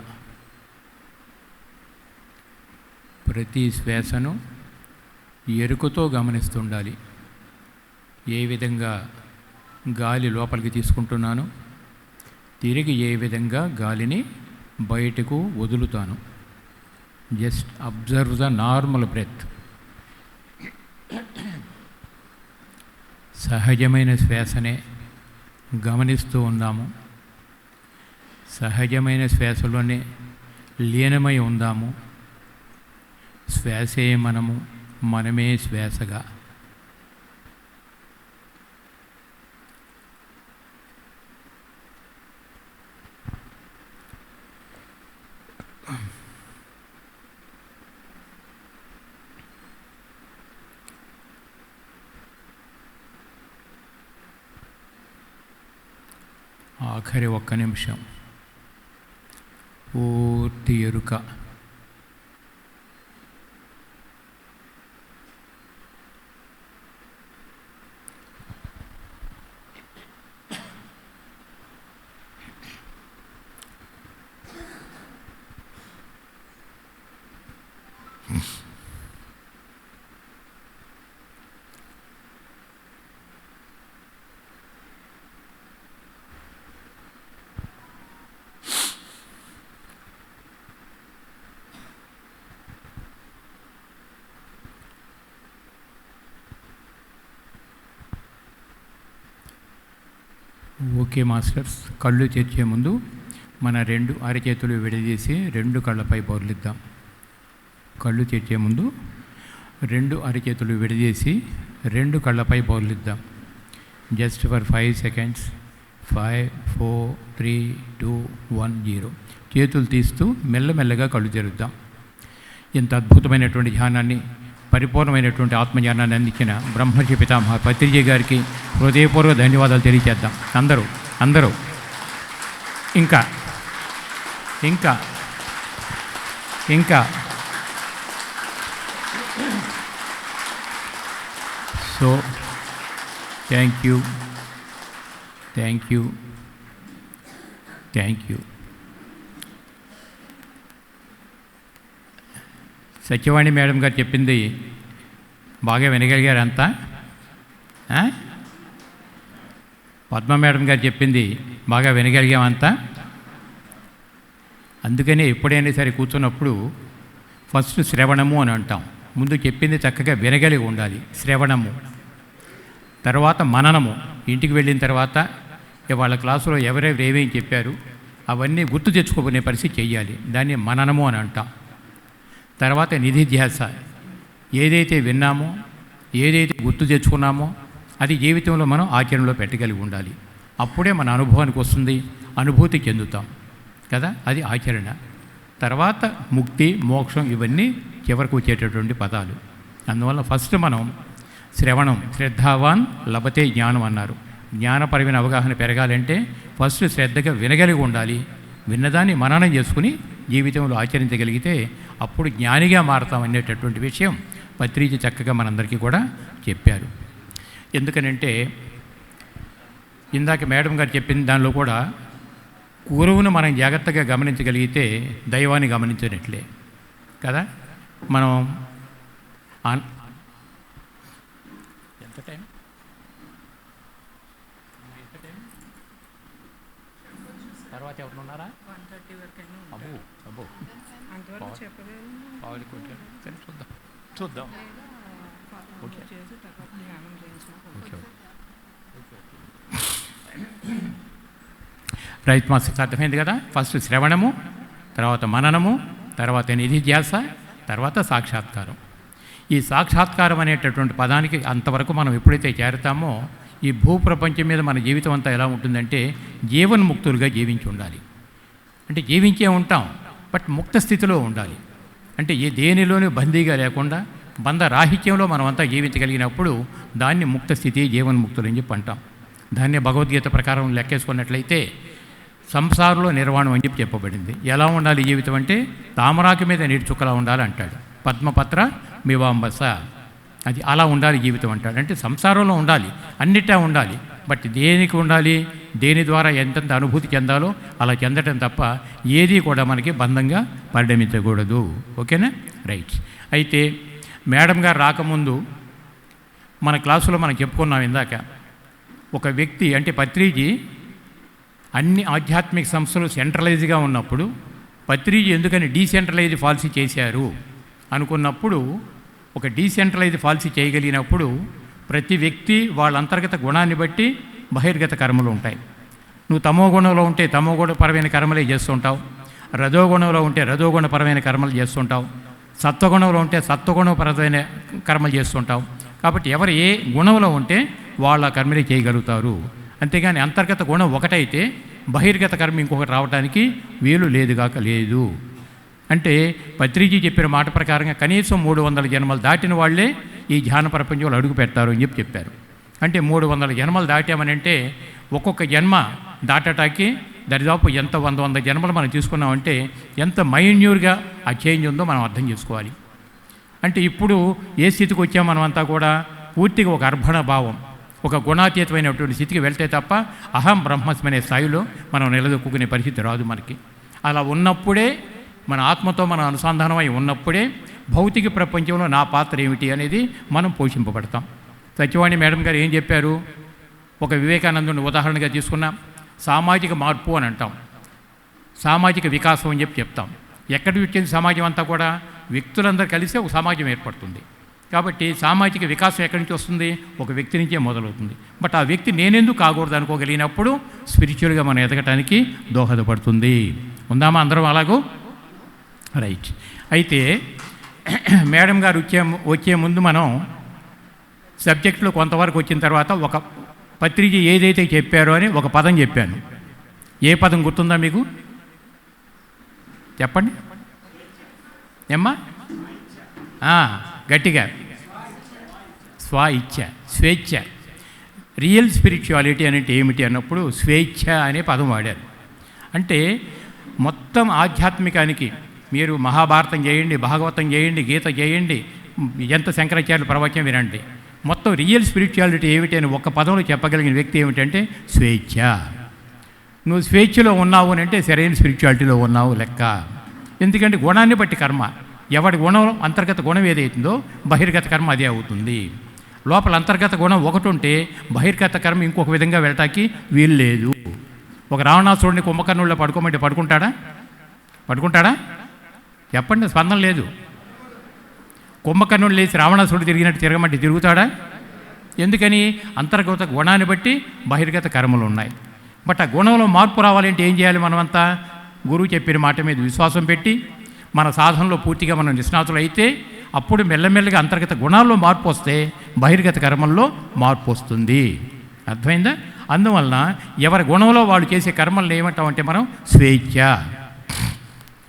ప్రతి శ్వాసను ఎరుకతో గమనిస్తుండాలి. ఏ విధంగా గాలి లోపలికి తీసుకుంటున్నాను, తిరిగి ఏ విధంగా గాలిని బయటకు వదులుతాను. Just observe the normal breath. సహజమైన శ్వాసనే గమనిస్తూ ఉన్నాము. సహజమైన శ్వాసలోనే లీనమై ఉందాము. శ్వాసే మనము, మనమే శ్వాసగా. ఆఖరి 1 నిమిషం పూర్తి ఎరుక. ఓకే మాస్టర్స్, కళ్ళు తెరిచే ముందు మన 2 అరచేతులు విడదీసి 2 కళ్ళపై బోర్లిద్దాం. కళ్ళు తెరిచే ముందు 2 అరచేతులు విడదీసి 2 కళ్ళపై బోర్లిద్దాం. Just for 5 seconds. 5, 4, 3, 2, 1, 0. చేతులు తీస్తూ మెల్లమెల్లగా కళ్ళు తెరుద్దాం. ఇంత అద్భుతమైనటువంటి ధ్యానాన్ని, పరిపూర్ణమైనటువంటి ఆత్మజ్ఞానాన్ని అందించిన బ్రహ్మర్షి పితామహ పత్రిజీ గారికి హృదయపూర్వక ధన్యవాదాలు తెలియచేద్దాం. అందరూ ఇంకా ఇంకా ఇంకా so thank you. Satyavani madam గారు చెప్పింది బాగా వినగలిగారు అంతా? పద్మ మేడం గారు చెప్పింది బాగా వినగలిగామంతా? అందుకనే ఎప్పుడైనా సరే కూర్చున్నప్పుడు ఫస్ట్ శ్రవణము అని అంటాం. ముందు చెప్పింది చక్కగా వినగలిగి ఉండాలి, శ్రవణము. తర్వాత మననము. ఇంటికి వెళ్ళిన తర్వాత వాళ్ళ క్లాసులో ఎవరెవరు ఏమేమి చెప్పారు అవన్నీ గుర్తు తెచ్చుకోకునే పరిస్థితి చెయ్యాలి. దాన్ని మననము అని అంటాం. తర్వాత నిధిధ్యాస. ఏదైతే విన్నామో, ఏదైతే గుర్తు తెచ్చుకున్నామో అది జీవితంలో మనం ఆచరణలో పెట్టగలిగి ఉండాలి. అప్పుడే మన అనుభవానికి వస్తుంది, అనుభూతి చెందుతాం కదా, అది ఆచరణ. తర్వాత ముక్తి, మోక్షం, ఇవన్నీ చివరకు వచ్చేటటువంటి పదాలు. అందువల్ల ఫస్ట్ మనం శ్రవణం, శ్రద్ధావాన్ లభతే జ్ఞానం అన్నారు. జ్ఞానపరమైన అవగాహన పెరగాలంటే ఫస్ట్ శ్రద్ధగా వినగలిగి ఉండాలి. విన్నదాన్ని మననం చేసుకుని జీవితంలో ఆచరించగలిగితే అప్పుడు జ్ఞానిగా మారతాం అనేటటువంటి విషయం పత్రిజీ చక్కగా మనందరికీ కూడా చెప్పారు. ఎందుకనంటే ఇందాక మేడం గారు చెప్పిన దానిలో కూడా గురువును మనం జాగ్రత్తగా గమనించగలిగితే దైవాన్ని గమనించినట్లే కదా. మనం ఎంత టైం తర్వాత ఎవరు ఉన్నారా? అబ్బో చూద్దాం. ఓకే. రైట్ మాస్టర్స్, అర్థమైంది కదా. ఫస్ట్ శ్రవణము, తర్వాత మననము, తర్వాత నిధిధ్యాస, తర్వాత సాక్షాత్కారం. ఈ సాక్షాత్కారం అనేటటువంటి పదానికి అంతవరకు మనం ఎప్పుడైతే చేరుతామో ఈ భూప్రపంచం మీద మన జీవితం అంతా ఎలా ఉంటుందంటే జీవన్ముక్తులుగా జీవించి ఉండాలి. అంటే జీవించే ఉంటాం, బట్ ముక్త స్థితిలో ఉండాలి. అంటే ఏ దేనిలోనూ బందీగా లేకుండా బంధరాహిత్యంలో మనం అంతా జీవించగలిగినప్పుడు దాన్ని ముక్త స్థితి, జీవన్ముక్తులు అని చెప్పి అంటాం. దాన్ని భగవద్గీత ప్రకారం లెక్కేసుకున్నట్లయితే సంసారంలో నిర్వాణం అని చెప్పి చెప్పబడింది. ఎలా ఉండాలి జీవితం అంటే తామరాకు మీద నీటి చుక్కలా ఉండాలి అంటాడు. పద్మపత్ర మివాంబస, అది అలా ఉండాలి జీవితం అంటాడు. అంటే సంసారంలో ఉండాలి, అన్నిటా ఉండాలి. బట్ దేనికి ఉండాలి, దేని ద్వారా ఎంతెంత అనుభూతి చెందాలో అలా చెందటం తప్ప ఏది కూడా మనకి బంధంగా పరిణమించకూడదు. ఓకేనా? రైట్. అయితే మేడం గారు రాకముందు మన క్లాసులో మనం చెప్పుకున్నాం ఇందాక, ఒక వ్యక్తి అంటే పత్రిజీ అన్ని ఆధ్యాత్మిక సంస్థలు సెంట్రలైజ్గా ఉన్నప్పుడు పత్రిజీ ఎందుకని డీసెంట్రలైజ్ పాలసీ చేశారు అనుకున్నప్పుడు, ఒక డీసెంట్రలైజ్ పాలసీ చేయగలిగినప్పుడు ప్రతి వ్యక్తి వాళ్ళ అంతర్గత గుణాన్ని బట్టి బహిర్గత కర్మలు ఉంటాయి. నువ్వు తమో గుణంలో ఉంటే తమోగుణపరమైన కర్మలే చేస్తుంటావు, రజోగుణంలో ఉంటే రజోగుణపరమైన కర్మలు చేస్తుంటావు, సత్వగుణంలో ఉంటే సత్వగుణపరమైన కర్మలు చేస్తుంటావు. కాబట్టి ఎవరు ఏ గుణంలో ఉంటే వాళ్ళ కర్మలే చేయగలుగుతారు. అంతేగాని అంతర్గత గుణం ఒకటైతే బహిర్గత కర్మ ఇంకొకటి రావడానికి వీలు లేదుగాక లేదు. అంటే పత్రిజీ చెప్పిన మాట ప్రకారంగా కనీసం 300 జన్మలు దాటిన వాళ్ళే ఈ ధ్యాన ప్రపంచంలో అడుగు పెడతారు అని చెప్పారు. అంటే 300 జన్మలు దాటామని అంటే ఒక్కొక్క జన్మ దాటటానికి దరిదాపు ఎంత 100 జన్మలు మనం తీసుకున్నామంటే ఎంత మైన్యూర్గా ఆ చేంజ్ ఉందో మనం అర్థం చేసుకోవాలి. అంటే ఇప్పుడు ఏ స్థితికి వచ్చాం మనమంతా కూడా పూర్తిగా ఒక అర్పణ భావం, ఒక గుణాతీతమైనటువంటి స్థితికి వెళ్తే తప్ప అహం బ్రహ్మస్మి అనే స్థాయిలో మనం నిలదొక్కునే పరిస్థితి రాదు మనకి. అలా ఉన్నప్పుడే మన ఆత్మతో మనం అనుసంధానమై ఉన్నప్పుడే భౌతిక ప్రపంచంలో నా పాత్ర ఏమిటి అనేది మనం పోషింపబడతాం. సత్యవాణి మేడం గారు ఏం చెప్పారు, ఒక వివేకానందుని ఉదాహరణగా తీసుకున్నాం. సామాజిక మార్పు అని అంటాం, సామాజిక వికాసం అని చెప్తాం. ఎక్కడికి వచ్చింది సమాజం అంతా కూడా? వ్యక్తులందరూ కలిసి ఒక సమాజం ఏర్పడుతుంది. కాబట్టి సామాజిక వికాసం ఎక్కడి నుంచి వస్తుంది? ఒక వ్యక్తి నుంచే మొదలవుతుంది. బట్ ఆ వ్యక్తి నేనెందుకు కాకూడదు అనుకోగలిగినప్పుడు స్పిరిచువల్గా మనం ఎదగటానికి దోహదపడుతుంది. ఉందామా అందరం అలాగూ? రైట్. అయితే మేడం గారు వచ్చే ముందు మనం సబ్జెక్టులో కొంతవరకు వచ్చిన తర్వాత ఒక పత్రిజీ ఏదైతే చెప్పారో అని ఒక పదం చెప్పాను. ఏ పదం గుర్తుందా మీకు? చెప్పండి ఏమ్మా, గట్టిగా. స్వేచ్ఛ. స్వేచ్ఛ. రియల్ స్పిరిచువాలిటీ అనేది ఏమిటి అన్నప్పుడు స్వేచ్ఛ అనే పదం వాడారు. అంటే మొత్తం ఆధ్యాత్మికానికి మీరు మహాభారతం చేయండి, భాగవతం చేయండి, గీత చేయండి, ఎంత శంకరాచార్యుల ప్రవచనం వినండి, మొత్తం రియల్ స్పిరిచువాలిటీ ఏమిటి అని ఒక్క పదంలో చెప్పగలిగిన వ్యక్తి ఏమిటంటే స్వేచ్ఛ. నువ్వు స్వేచ్ఛలో ఉన్నావు అని అంటే సరైన స్పిరిచువాలిటీలో ఉన్నావు లెక్క. ఎందుకంటే గుణాన్ని బట్టి కర్మ, ఎవడి గుణం అంతర్గత గుణం ఏదైతుందో బహిర్గత కర్మ అదే అవుతుంది. లోపల అంతర్గత గుణం ఒకటి ఉంటే బహిర్గత కర్మ ఇంకొక విధంగా వెళ్ళటానికి వీలు లేదు. ఒక రావణాసురుడిని కుంభకర్ణుల్లో పడుకోమంటే పడుకుంటాడా? చెప్పండి, స్పందన లేదు. కుంభకర్ణుడు లేచి రావణాసురుడు తిరిగినట్టు తిరగమంటే తిరుగుతాడా? ఎందుకని? అంతర్గత గుణాన్ని బట్టి బహిర్గత కర్మలు ఉన్నాయి. బట్ ఆ గుణంలో మార్పు రావాలంటే ఏం చేయాలి? మనమంతా గురువు చెప్పిన మాట మీద విశ్వాసం పెట్టి మన సాధనలో పూర్తిగా మనం నిష్ణాతులు అయితే అప్పుడు మెల్లమెల్లగా అంతర్గత గుణాల్లో మార్పు వస్తే బహిర్గత కర్మల్లో మార్పు వస్తుంది. అర్థమైందా? అందువలన ఎవరి గుణంలో వాళ్ళు చేసే కర్మలను ఏమంటామంటే మనం స్వేచ్ఛ.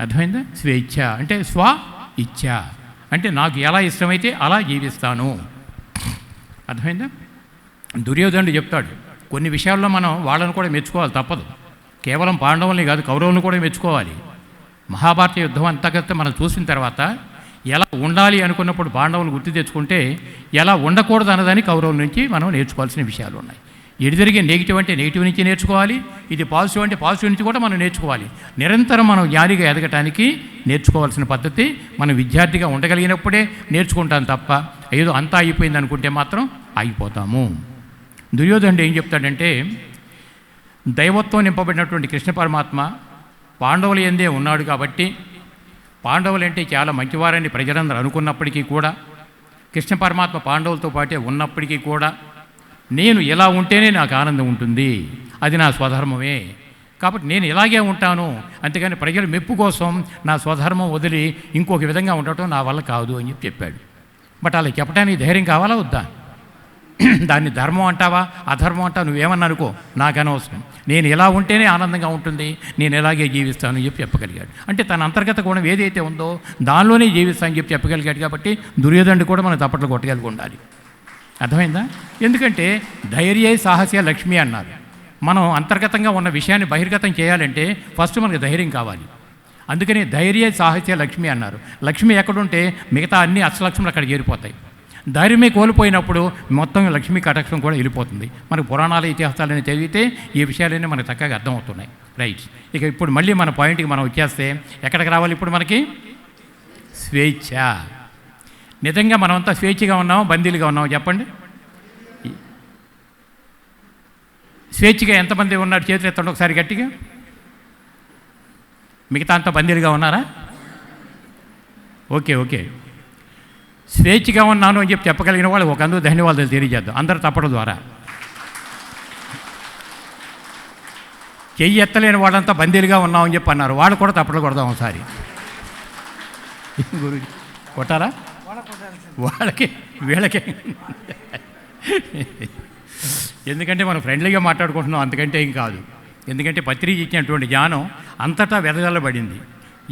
అర్థమైందా? స్వేచ్ఛ అంటే స్వ ఇచ్ఛ, అంటే నాకు ఎలా ఇష్టమైతే అలా జీవిస్తాను. అర్థమైందా? దుర్యోధనుడు చెప్తాడు, కొన్ని విషయాల్లో మనం వాళ్ళని కూడా మెచ్చుకోవాలి, తప్పదు. కేవలం పాండవుల్ని కాదు, కౌరవులను కూడా మెచ్చుకోవాలి. మహాభారత యుద్ధం అంతగత మనం చూసిన తర్వాత ఎలా ఉండాలి అనుకున్నప్పుడు పాండవులు గుర్తు తెచ్చుకుంటే ఎలా ఉండకూడదు అన్నదాన్ని కౌరవుల నుంచి మనం నేర్చుకోవాల్సిన విషయాలు ఉన్నాయి. ఎటు జరిగే నెగిటివ్ అంటే నెగిటివ్ నుంచి నేర్చుకోవాలి, ఇది పాజిటివ్ అంటే పాజిటివ్ నుంచి కూడా మనం నేర్చుకోవాలి. నిరంతరం మనం జ్ఞానిగా ఎదగటానికి నేర్చుకోవాల్సిన పద్ధతి మనం విద్యార్థిగా ఉండగలిగినప్పుడే నేర్చుకుంటాం తప్ప ఏదో అంతా అయిపోయింది అనుకుంటే మాత్రం ఆగిపోతాము. దుర్యోధనుడు ఏం చెప్తాడంటే, దైవత్వం నింపబడినటువంటి కృష్ణ పరమాత్మ పాండవుల యందే ఉన్నాడు కాబట్టి పాండవులంటే చాలా మంచివారని ప్రజలందరూ అనుకున్నప్పటికీ కూడా, కృష్ణ పరమాత్మ పాండవులతో పాటే ఉన్నప్పటికీ కూడా నేను ఎలా ఉంటేనే నాకు ఆనందం ఉంటుంది, అది నా స్వధర్మమే, కాబట్టి నేను ఇలాగే ఉంటాను, అంతేగాని ప్రజల మెప్పు కోసం నా స్వధర్మం వదిలి ఇంకొక విధంగా ఉండటం నా వల్ల కాదు అని చెప్పాడు. బట్ అలా చెప్పడానికి ధైర్యం కావాలా వద్దా? దాన్ని ధర్మం అంటావా అధర్మం అంటావా నువ్వేమన్నా అనుకో, నాకు అనవసరం, నేను ఎలా ఉంటేనే ఆనందంగా ఉంటుంది, నేను ఎలాగే జీవిస్తాను అని చెప్పగలిగాడు. అంటే తన అంతర్గత గుణం ఏదైతే ఉందో దానిలోనే జీవిస్తానని చెప్పగలిగాడు. కాబట్టి దుర్యోధనుడు కూడా మనం తప్పట్లు కొట్టగలిగి ఉండాలి. అర్థమైందా? ఎందుకంటే ధైర్య సాహస్య లక్ష్మి అన్నారు. మనం అంతర్గతంగా ఉన్న విషయాన్ని బహిర్గతం చేయాలంటే ఫస్ట్ మనకు ధైర్యం కావాలి. అందుకని ధైర్య సాహస్య లక్ష్మి అన్నారు. లక్ష్మి ఎక్కడుంటే మిగతా అన్ని అష్టలక్ష్ములు అక్కడ చేరిపోతాయి. ధైర్యమే కోల్పోయినప్పుడు మొత్తం లక్ష్మీ కటాక్షం కూడా వెళ్ళిపోతుంది. మనకు పురాణాల ఇతిహాసాలని చదివితే ఈ విషయాలన్నీ మనకు చక్కగా అర్థమవుతున్నాయి. రైట్. ఇక ఇప్పుడు మళ్ళీ మన పాయింట్కి మనం వచ్చేస్తే ఎక్కడికి రావాలి ఇప్పుడు మనకి? స్వేచ్ఛ. నిజంగా మనమంతా స్వేచ్ఛగా ఉన్నామో బందీలుగా ఉన్నామో చెప్పండి? స్వేచ్ఛగా ఎంతమంది ఉన్నారు చేతులు ఎత్తండి ఒకసారి గట్టిగా. మిగతా అంతా బందీలుగా ఉన్నారా? Okay okay. స్వేచ్ఛగా ఉన్నాను అని చెప్పగలిగిన వాళ్ళు ఒక అందరూ ధన్యవాదాలు తెలియజేద్దాం అందరు తప్పడం ద్వారా. చెయ్యి ఎత్తలేని వాళ్ళంతా బందీలుగా ఉన్నామని చెప్పి అన్నారు, వాళ్ళు కూడా తప్పడం కొడదాం ఒకసారి. గురు కొట్టారా? వాళ్ళకి వీళ్ళకి. ఎందుకంటే మనం ఫ్రెండ్లీగా మాట్లాడుకుంటున్నాం, అంతకంటే ఏం కాదు. ఎందుకంటే పత్రిక ఇచ్చినటువంటి జ్ఞానం అంతటా వెదజల్లబడింది.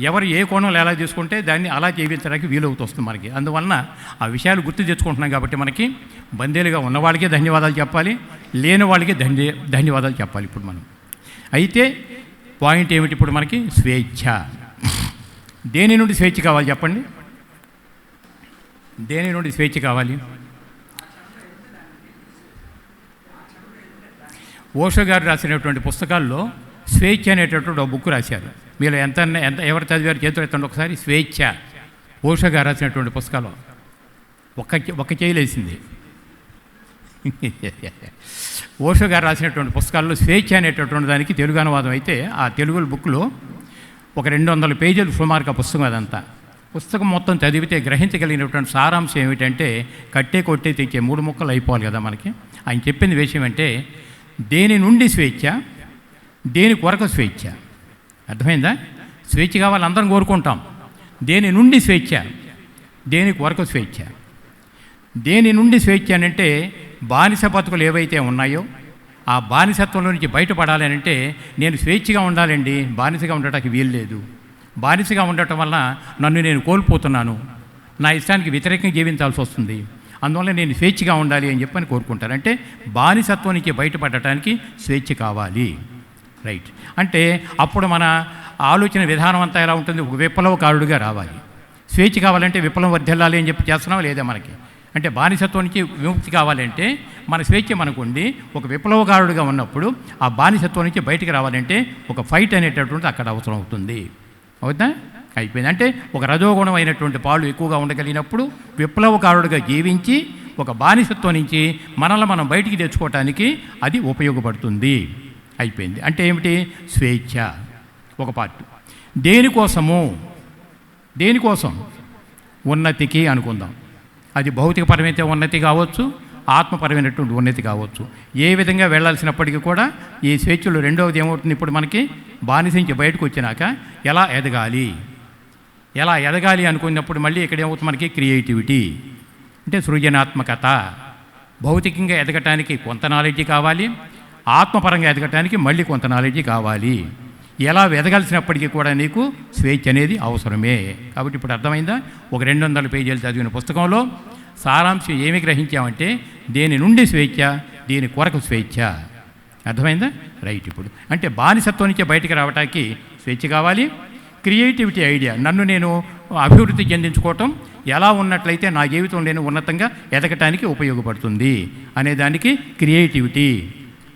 ఎవరు ఏ కోణంలో ఎలా తీసుకుంటే దాన్ని అలా జీవించడానికి వీలవుతూ వస్తుంది మనకి. అందువలన ఆ విషయాలు గుర్తు తెచ్చుకుంటున్నాం కాబట్టి మనకి బందీలుగా ఉన్న వాళ్ళకే ధన్యవాదాలు చెప్పాలి, లేని వాళ్ళకి ధన్యవాదాలు చెప్పాలి ఇప్పుడు మనం. అయితే పాయింట్ ఏమిటి ఇప్పుడు మనకి? స్వేచ్ఛ. దేని నుండి స్వేచ్ఛ కావాలి చెప్పండి? దేని నుండి స్వేచ్ఛ కావాలి? ఓషో గారు రాసినటువంటి పుస్తకాల్లో స్వేచ్ఛ అనేటటువంటి ఒక బుక్ రాశారు. మీరు ఎంత ఎవరు చదివారు చేతులు ఎత్తండి ఒకసారి. స్వేచ్ఛ, ఓషో గారు రాసినటువంటి పుస్తకాలు ఒక్క చేయలేసింది. ఓషో గారు రాసినటువంటి పుస్తకాల్లో స్వేచ్ఛ అనేటటువంటి దానికి తెలుగు అనువాదం అయితే ఆ తెలుగు బుక్లో ఒక 200 పేజీలు సుమారుగా పుస్తకం. అదంతా పుస్తకం మొత్తం చదివితే గ్రహించగలిగినటువంటి సారాంశం ఏమిటంటే కట్టే కొట్టే తెచ్చే 3 ముక్కలు అయిపోవాలి కదా మనకి. ఆయన చెప్పింది విషయం అంటే దేని నుండి స్వేచ్ఛ, దేని కొరకు స్వేచ్ఛ. అర్థమైందా? స్వేచ్ఛ కావాలి అందరం కోరుకుంటాం. దేని నుండి స్వేచ్ఛ, దేని కొరకు స్వేచ్ఛ. దేని నుండి స్వేచ్ఛ అని అంటే బానిస బతుకులు ఏవైతే ఉన్నాయో ఆ బానిసత్వంలో నుంచి బయటపడాలి అని అంటే నేను స్వేచ్ఛగా ఉండాలండి, బానిసగా ఉండటానికి వీలు లేదు. బానిసగా ఉండటం వల్ల నన్ను నేను కోల్పోతున్నాను, నా ఇష్టానికి వ్యతిరేకంగా జీవించాల్సి వస్తుంది, అందువల్ల నేను స్వేచ్ఛగా ఉండాలి అని చెప్పని కోరుకుంటారు. అంటే బానిసత్వం నుంచి బయటపడటానికి స్వేచ్ఛ కావాలి. రైట్. అంటే అప్పుడు మన ఆలోచన విధానం అంతా ఎలా ఉంటుంది? ఒక విప్లవకారుడిగా రావాలి. స్వేచ్ఛ కావాలంటే విప్లవం వర్ధిల్లాలి అని చెప్పి చేస్తున్నాం లేదా మనకి? అంటే బానిసత్వం నుంచి విముక్తి కావాలంటే మన స్వేచ్ఛ మనకు ఉండి ఒక విప్లవకారుడిగా ఉన్నప్పుడు ఆ బానిసత్వం నుంచి బయటికి రావాలంటే ఒక ఫైట్ అనేటటువంటిది అక్కడ అవసరం అవుతుంది. అవుతా? అయిపోయింది. అంటే ఒక రజోగుణం అయినటువంటి పాలు ఎక్కువగా ఉండగలిగినప్పుడు విప్లవకారుడిగా జీవించి ఒక బానిసత్వం నుంచి మనల్ని మనం బయటికి తెచ్చుకోవటానికి అది ఉపయోగపడుతుంది. అయిపోయింది. అంటే ఏమిటి? స్వేచ్ఛ ఒక పార్ట్. దేనికోసము? దేనికోసం? ఉన్నతికి అనుకుందాం. అది భౌతికపరమైతే ఉన్నతి కావచ్చు, ఆత్మపరమైనటువంటి ఉన్నతి కావచ్చు. ఏ విధంగా వెళ్ళాల్సినప్పటికీ కూడా ఈ స్వేచ్ఛలో రెండవది ఏమవుతుంది? ఇప్పుడు మనకి బానిసించి బయటకు వచ్చినాక ఎలా ఎదగాలి, ఎలా ఎదగాలి అనుకున్నప్పుడు మళ్ళీ ఇక్కడ ఏమవుతుంది మనకి? క్రియేటివిటీ అంటే సృజనాత్మకత. భౌతికంగా ఎదగటానికి కొంత నాలెడ్జి కావాలి, ఆత్మపరంగా ఎదగటానికి మళ్ళీ కొంత నాలెడ్జి కావాలి. ఎలా ఎదగాల్సినప్పటికీ కూడా నీకు స్వేచ్ఛ అనేది అవసరమే. కాబట్టి ఇప్పుడు అర్థమైందా? ఒక 200 పేజీలు చదివిన పుస్తకంలో సారాంశం ఏమి గ్రహించామంటే దేని నుండి స్వేచ్ఛ, దేని కొరకు స్వేచ్ఛ. అర్థమైందా? రైట్. ఇప్పుడు అంటే బానిసత్వం నుంచి బయటికి రావడానికి స్వేచ్ఛ కావాలి. క్రియేటివిటీ ఐడియా, నన్ను నేను అభివృద్ధి చెందించుకోవటం, ఎలా ఉన్నట్లయితే నా జీవితం నేను ఉన్నతంగా ఎదగటానికి ఉపయోగపడుతుంది అనేదానికి క్రియేటివిటీ,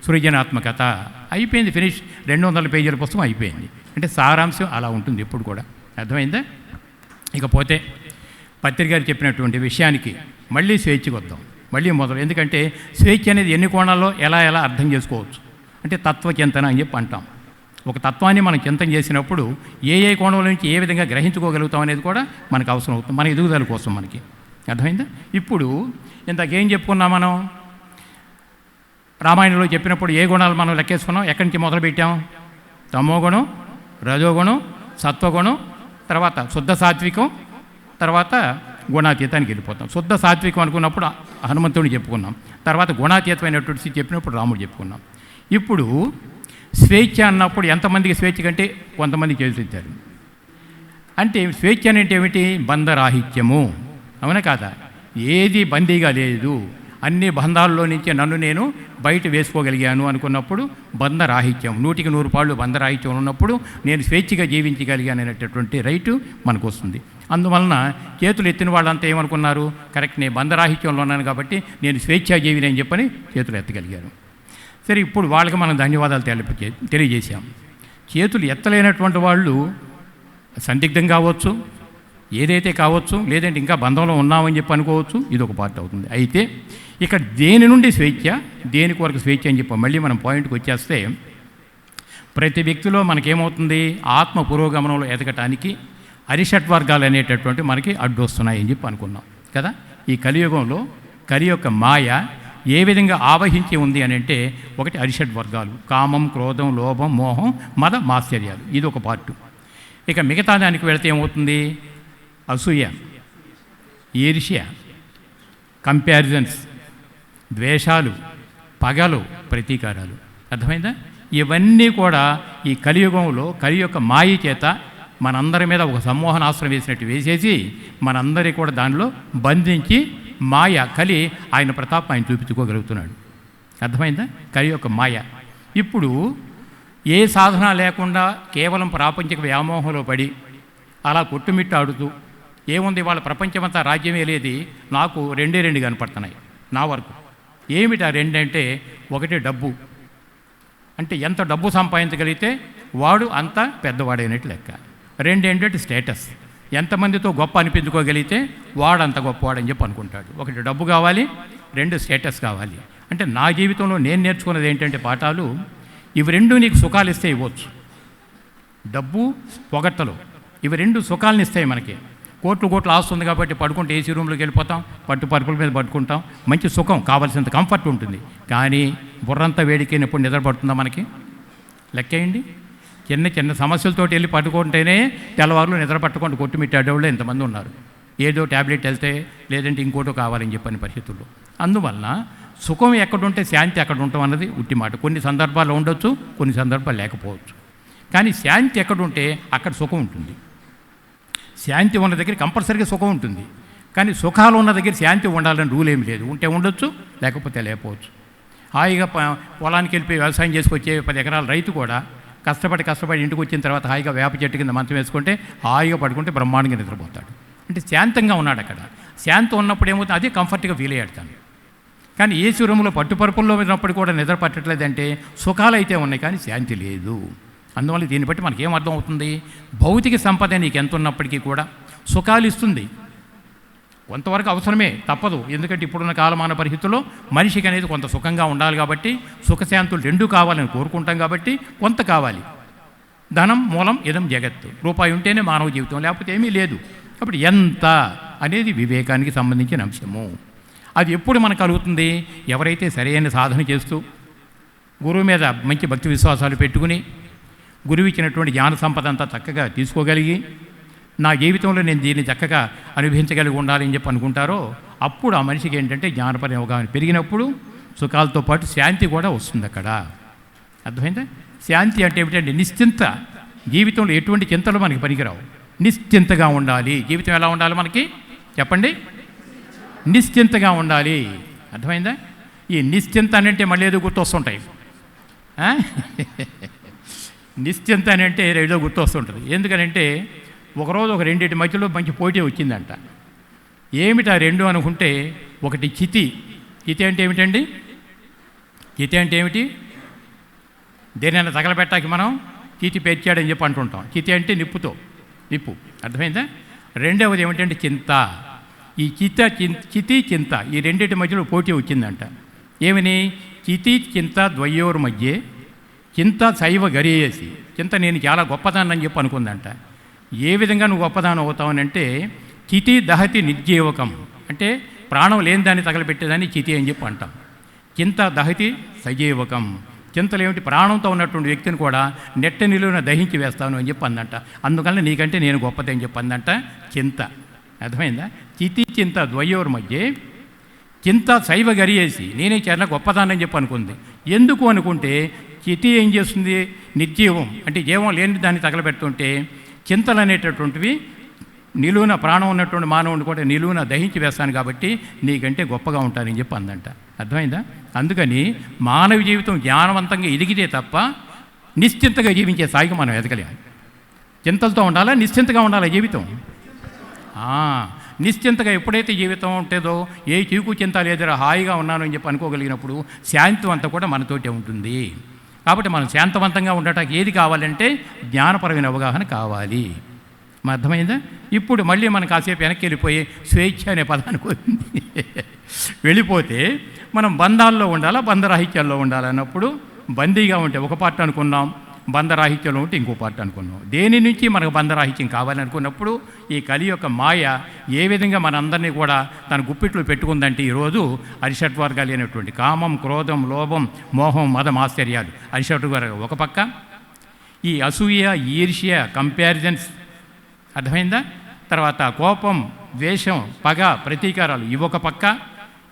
సృజనాత్మకత. అయిపోయింది, ఫినిష్. 200 పేజీల పుస్తకం అయిపోయింది. అంటే సారాంశం అలా ఉంటుంది ఎప్పుడు కూడా. అర్థమైందా? ఇకపోతే పత్రిక గారు చెప్పినటువంటి విషయానికి మళ్ళీ స్వేచ్ఛకు వద్దాం, మళ్ళీ మొదలు. ఎందుకంటే స్వేచ్ఛ అనేది ఎన్ని కోణాల్లో ఎలా అర్థం చేసుకోవచ్చు అంటే తత్వచింతన అని చెప్పి అంటాం. ఒక తత్వాన్ని మనం చింతన చేసినప్పుడు ఏ కోణంలో నుంచి ఏ విధంగా గ్రహించుకోగలుగుతాం అనేది కూడా మనకు అవసరం అవుతుంది, మన ఎదుగుదల కోసం మనకి. అర్థమైందా? ఇప్పుడు ఇంతకేం చెప్పుకున్నాం మనం? రామాయణంలో చెప్పినప్పుడు ఏ గుణాలు మనం లెక్కేసుకున్నాం? ఎక్కడి నుంచి మొదలుపెట్టాం? తమోగుణం, రజోగుణం, సత్వగుణం, తర్వాత శుద్ధ సాత్వికం, తర్వాత గుణాతీతానికి వెళ్ళిపోతాం. శుద్ధ సాత్వికం అనుకున్నప్పుడు హనుమంతుడిని చెప్పుకున్నాం, తర్వాత గుణాతీతమైనటువంటి స్థితి చెప్పినప్పుడు రాముడు చెప్పుకున్నాం. ఇప్పుడు స్వేచ్ఛ అన్నప్పుడు ఎంతమందికి స్వేచ్ఛ కంటే కొంతమంది చేర్చారు. అంటే స్వేచ్ఛ అంటే ఏమిటి? బంధరాహిత్యము. అవునా కాదా? ఏది బందీగా లేదు, అన్ని బంధాల్లో నుంచి నన్ను నేను బయట వేసుకోగలిగాను అనుకున్నప్పుడు బంధరాహిత్యం, 100% బంధరాహిత్యం ఉన్నప్పుడు నేను స్వేచ్ఛగా జీవించగలిగాను అనేటటువంటి రైటు మనకు వస్తుంది. అందువలన చేతులు ఎత్తిన వాళ్ళంతా ఏమనుకున్నారు, కరెక్ట్, నేను బంధరాహిత్యంలో ఉన్నాను కాబట్టి నేను స్వేచ్ఛాజీవిని అని చెప్పని చేతులు ఎత్తగలిగారు. సరే, ఇప్పుడు వాళ్ళకి మనం ధన్యవాదాలు తెలియజేశాం. చేతులు ఎత్తలేనటువంటి వాళ్ళు సందిగ్ధం కావచ్చు, ఏదైతే కావచ్చు, లేదంటే ఇంకా బంధంలో ఉన్నామని చెప్పి అనుకోవచ్చు, ఇది ఒక పార్ట్ అవుతుంది. అయితే ఇక్కడ దేని నుండి స్వేచ్ఛ, దేని కొరకు స్వేచ్ఛ అని చెప్పి మళ్ళీ మనం పాయింట్కి వచ్చేస్తే, ప్రతి వ్యక్తిలో మనకేమవుతుంది, ఆత్మ పురోగమనంలో ఎదగటానికి అరిషడ్వర్గాలు అనేటటువంటి మనకి అడ్డొస్తున్నాయి అని చెప్పి అనుకున్నాం కదా. ఈ కలియుగంలో కలి యొక్క మాయ ఏ విధంగా ఆవహించి ఉంది అని అంటే, ఒకటి అరిషడ్వర్గాలు, కామం, క్రోధం, లోభం, మోహం, మద, మాత్సర్యాలు, ఇది ఒక పార్టు. ఇక మిగతా దానికి వెళితే ఏమవుతుంది, అసూయ, ఈర్ష్య, కంపారిజన్స్, ద్వేషాలు, పగలు, ప్రతీకారాలు. అర్థమైందా? ఇవన్నీ కూడా ఈ కలియుగంలో కలి యొక్క మాయ చేత మనందరి మీద ఒక సమ్మోహనాస్త్రం వేసినట్టు వేసేసి మనందరి కూడా దానిలో బంధించి మాయ కలి ఆయన ప్రతాపం ఆయన చూపించుకోగలుగుతున్నాడు. అర్థమైందా? కలి యొక్క మాయ. ఇప్పుడు ఏ సాధన లేకుండా కేవలం ప్రాపంచిక వ్యామోహంలో పడి అలా కొట్టుమిట్టాడుతూ ఏముంది, వాళ్ళ ప్రపంచమంతా రాజ్యమే లేది, నాకు రెండు కనపడుతున్నాయి నా వరకు. ఏమిటి ఆ రెండంటే, ఒకటి డబ్బు, అంటే ఎంత డబ్బు సంపాదించగలిగితే వాడు అంత పెద్దవాడైనట్టు లెక్క. రెండేంటంటే స్టేటస్, ఎంతమందితో గొప్ప అనిపించుకోగలిగితే వాడు అంత గొప్పవాడని చెప్పి అనుకుంటాడు. ఒకటి డబ్బు కావాలి, రెండు స్టేటస్ కావాలి. అంటే నా జీవితంలో నేను నేర్చుకున్నది ఏంటంటే పాఠాలు, ఇవి రెండు నీకు సుఖాలు ఇస్తే ఇవ్వచ్చు. డబ్బు, పొగట్టలు, ఇవి రెండు సుఖాలను ఇస్తాయి మనకి. కోట్లు ఆస్తుంది కాబట్టి పడుకుంటే ఏసీ రూమ్లోకి వెళ్ళిపోతాం, పరుపుల మీద పడుకుంటాం, మంచి సుఖం, కావాల్సినంత కంఫర్ట్ ఉంటుంది. కానీ బుర్రంతా వేడికైనప్పుడు నిద్ర పడుతుందా మనకి? లెక్కేయండి. చిన్న సమస్యలతో వెళ్ళి పట్టుకుంటేనే తెల్లవారులు నిద్ర పట్టుకుంటూ కొట్టుమిట్టాడేవాళ్ళు ఎంతమంది ఉన్నారు. ఏదో ట్యాబ్లెట్ వెళ్తే లేదంటే ఇంకోటో కావాలని చెప్పని పరిస్థితుల్లో. అందువలన సుఖం ఎక్కడుంటే శాంతి అక్కడ ఉండటం అన్నది ఉట్టి మాట. కొన్ని సందర్భాల్లో ఉండొచ్చు, కొన్ని సందర్భాలు లేకపోవచ్చు. కానీ శాంతి ఎక్కడుంటే అక్కడ సుఖం ఉంటుంది. శాంతి ఉన్న దగ్గర కంపల్సరీగా సుఖం ఉంటుంది. కానీ సుఖాలు ఉన్న దగ్గర శాంతి ఉండాలని రూల్ ఏమి లేదు. ఉంటే ఉండొచ్చు, లేకపోతే లేకపోవచ్చు. హాయిగా పొలానికి వెళ్ళిపోయి వ్యవసాయం చేసుకొచ్చే 10 ఎకరాల రైతు కూడా కష్టపడి ఇంటికి వచ్చిన తర్వాత హాయిగా వేప చెట్టు కింద మంచం వేసుకుంటే హాయిగా పడుకుంటే బ్రహ్మాండంగా నిద్రపోతాడు. అంటే శాంతంగా ఉన్నాడు అక్కడ. శాంతం ఉన్నప్పుడు ఏమవుతుంది, అదే కంఫర్ట్గా ఫీల్ అయ్యాడు తను. కానీ ఏసీ రూమ్లో పరుపుల్లో ఉన్నప్పుడు కూడా నిద్ర పట్టట్లేదంటే సుఖాలు అయితే ఉన్నాయి కానీ శాంతి లేదు. అందువల్ల దీన్ని బట్టి మనకేం అర్థం అవుతుంది, భౌతిక సంపద నీకు ఎంత ఉన్నప్పటికీ కూడా సుఖాలు ఇస్తుంది. కొంతవరకు అవసరమే, తప్పదు. ఎందుకంటే ఇప్పుడున్న కాలమాన పరిస్థితుల్లో మనిషికి అనేది కొంత సుఖంగా ఉండాలి కాబట్టి, సుఖశాంతులు రెండూ కావాలని కోరుకుంటాం కాబట్టి కొంత కావాలి. ధనం మూలం ఇదం జగత్తు, రూపాయి ఉంటేనే మానవ జీవితం, లేకపోతే ఏమీ లేదు. కాబట్టి ఎంత అనేది వివేకానికి సంబంధించిన అంశము. అది ఎప్పుడు మనకు కలుగుతుంది, ఎవరైతే సరైన సాధన చేస్తూ గురువు మీద మంచి భక్తి విశ్వాసాలు పెట్టుకుని గురువు ఇచ్చినటువంటి జ్ఞాన సంపద అంతా చక్కగా తీసుకోగలిగి నా జీవితంలో నేను దీన్ని చక్కగా అనుభవించగలిగి ఉండాలని చెప్పి అనుకుంటారో, అప్పుడు ఆ మనిషికి ఏంటంటే జ్ఞానపర అవగాహన పెరిగినప్పుడు సుఖాలతో పాటు శాంతి కూడా వస్తుంది అక్కడ. అర్థమైందా? శాంతి అంటే ఏమిటంటే నిశ్చింత. జీవితంలో ఎటువంటి చింతలు మనకి పనికిరావు, నిశ్చింతగా ఉండాలి. జీవితం ఎలా ఉండాలి మనకి చెప్పండి? నిశ్చింతగా ఉండాలి. అర్థమైందా? ఈ నిశ్చింత అంటే మళ్ళీ ఏదో గుర్తొస్తుంటాయి. నిశ్చింత అని అంటే ఏదో గుర్తొస్తుంటుంది. ఎందుకనంటే ఒకరోజు ఒక రెండింటి మధ్యలో మంచి పోటీ వచ్చిందంట. ఏమిటా రెండు అనుకుంటే, ఒకటి చితి. చితి అంటే ఏమిటండి? చితి అంటే ఏమిటి? దేనైనా తగలబెట్టాకి మనం చితి పెంచాడని చెప్పి అంటుంటాం. చితి అంటే నిప్పు. అర్థమైందా? రెండవది ఏమిటంటే చింత. ఈ చితి చింత ఈ రెండింటి మధ్యలో పోటీ వచ్చిందంట. ఏమని? చితి చింత ద్వయోర్ మధ్య చింత శైవ గరియేసి. చింత నేను చాలా గొప్పదాన్ని అని చెప్పి అనుకుందంట. ఏ విధంగా నువ్వు గొప్పదానం అవుతావని అంటే, చితి దహతి నిర్జీవకం, అంటే ప్రాణం లేని దాన్ని తగలబెట్టేదాన్ని చితి అని చెప్పి అంటాం. చింత దహతి సజీవకం. చింతలు ఏమిటి? ప్రాణంతో ఉన్నటువంటి వ్యక్తిని కూడా నెట్ట నిలువున దహించి వేస్తాను అని చెప్పి అందంట. అందుకని నీకంటే నేను గొప్పది అని చెప్పి అందంట చింత. అర్థమైందా? చితి చింత ద్వయోర్ మధ్య చింత శైవ గరియేసి, నేనే చాలా గొప్పదానని చెప్పి అనుకుంది. ఎందుకు అనుకుంటే, చితి ఏం చేస్తుంది? నిర్జీవం, అంటే జీవం లేని దాన్ని తగలబెడుతుంటే చింతలు అనేటటువంటివి నిలువున ప్రాణం ఉన్నటువంటి మానవుని కూడా నిలువున దహించి వేస్తాను కాబట్టి నీకంటే గొప్పగా ఉంటానని చెప్పి అందంట. అర్థమైందా? అందుకని మానవ జీవితం జ్ఞానవంతంగా ఎదిగితే తప్ప నిశ్చింతగా జీవించే స్థాయికి మనం ఎదగలేము. చింతలతో ఉండాలా, నిశ్చింతగా ఉండాలా జీవితం? నిశ్చింతగా ఎప్పుడైతే జీవితం ఉంటుందో ఏ చీకు చింత లేదురా హాయిగా ఉన్నాను అని చెప్పి అనుకోగలిగినప్పుడు శాంతి అంతా కూడా మనతోటే ఉంటుంది. కాబట్టి మనం శాంతవంతంగా ఉండటానికి ఏది కావాలంటే జ్ఞానపరమైన అవగాహన కావాలి. మా అర్థమైందా? ఇప్పుడు మళ్ళీ మనం కాసేపు వెనక్కి వెళ్ళిపోయి స్వేచ్ఛ అనే పదానికి వచ్చింది. వెళ్ళిపోతే మనం బంధాల్లో ఉండాలా బంధరాహిత్యాల్లో ఉండాలన్నప్పుడు బందీగా ఉంటే ఒక పార్ట్ అనుకున్నాం, బంధరాహిత్యంలో ఉంటే ఇంకో పార్ట్ అనుకున్నాం. దేని నుంచి మనకు బంధరాహిత్యం కావాలనుకున్నప్పుడు ఈ కలి యొక్క మాయ ఏ విధంగా మనందరినీ కూడా తన గుప్పిట్లో పెట్టుకుందంటే ఈరోజు అరిషడ్వర్గాలు అయినటువంటి కామం, క్రోధం, లోభం, మోహం, మదం, ఆశ్చర్యాలు అరిషడ్వర్గాలు ఒక పక్క, ఈ అసూయ, ఈర్ష్య, కంపారిజన్స్ అర్థమైందా, తర్వాత కోపం, ద్వేషం, పగ, ప్రతీకారాలు ఇవి ఒక పక్క.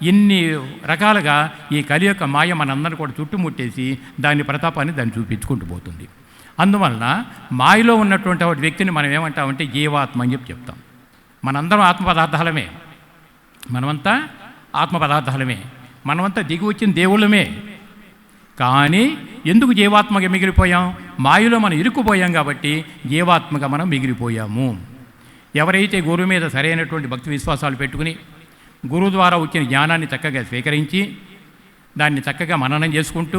ఇన్ని రకాలుగా ఈ కలి యొక్క మాయ మనందరినీ కూడా చుట్టుముట్టేసి దాని ప్రతాపాన్ని దాన్ని చూపించుకుంటూ పోతుంది. అందువలన మాయలో ఉన్నటువంటి వ్యక్తిని మనం ఏమంటామంటే జీవాత్మ అని చెప్తాం. మనందరం ఆత్మ పదార్థాలమే, మనమంతా ఆత్మ పదార్థాలమే, మనమంతా దిగి వచ్చిన దేవుళ్ళమే. కానీ ఎందుకు జీవాత్మగా మిగిలిపోయాం? మాయలో మనం ఇరుక్కుపోయాం కాబట్టి జీవాత్మగా మనం మిగిలిపోయాము. ఎవరైతే గురువు మీద సరైనటువంటి భక్తి విశ్వాసాలు పెట్టుకుని గురువు ద్వారా వచ్చిన జ్ఞానాన్ని చక్కగా స్వీకరించి దాన్ని చక్కగా మననం చేసుకుంటూ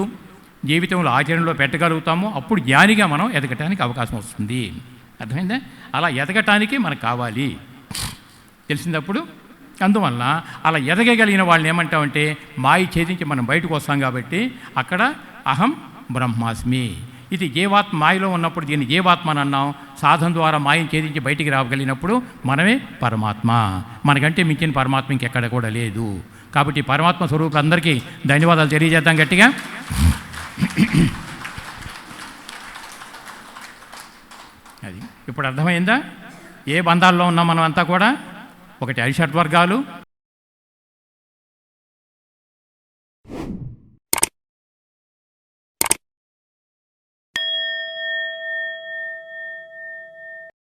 జీవితంలో ఆచరణలో పెట్టగలుగుతామో అప్పుడు జ్ఞానిగా మనం ఎదగటానికి అవకాశం వస్తుంది. అర్థమైందా? అలా ఎదగటానికి మనకు కావాలి తెలిసినప్పుడు. అందువలన అలా ఎదగగలిగిన వాళ్ళని ఏమంటామంటే మాయ ఛేదించి మనం బయటకు వస్తాం కాబట్టి అక్కడ అహం బ్రహ్మాస్మి. ఇది జీవాత్మ మాయలో ఉన్నప్పుడు దీన్ని జీవాత్మ అని అన్నాం. సాధన ద్వారా మాయను ఛేదించి బయటికి రాగలిగినప్పుడు మనమే పరమాత్మ. మనకంటే మించిన పరమాత్మ ఇంకెక్కడ కూడా లేదు. కాబట్టి పరమాత్మ స్వరూపులందరికీ ధన్యవాదాలు తెలియజేద్దాం గట్టిగా. అది ఇప్పుడు అర్థమైందా? ఏ బంధాల్లో ఉన్నాం మనం అంతా కూడా? ఒకటి అరిషడ్వర్గాలు,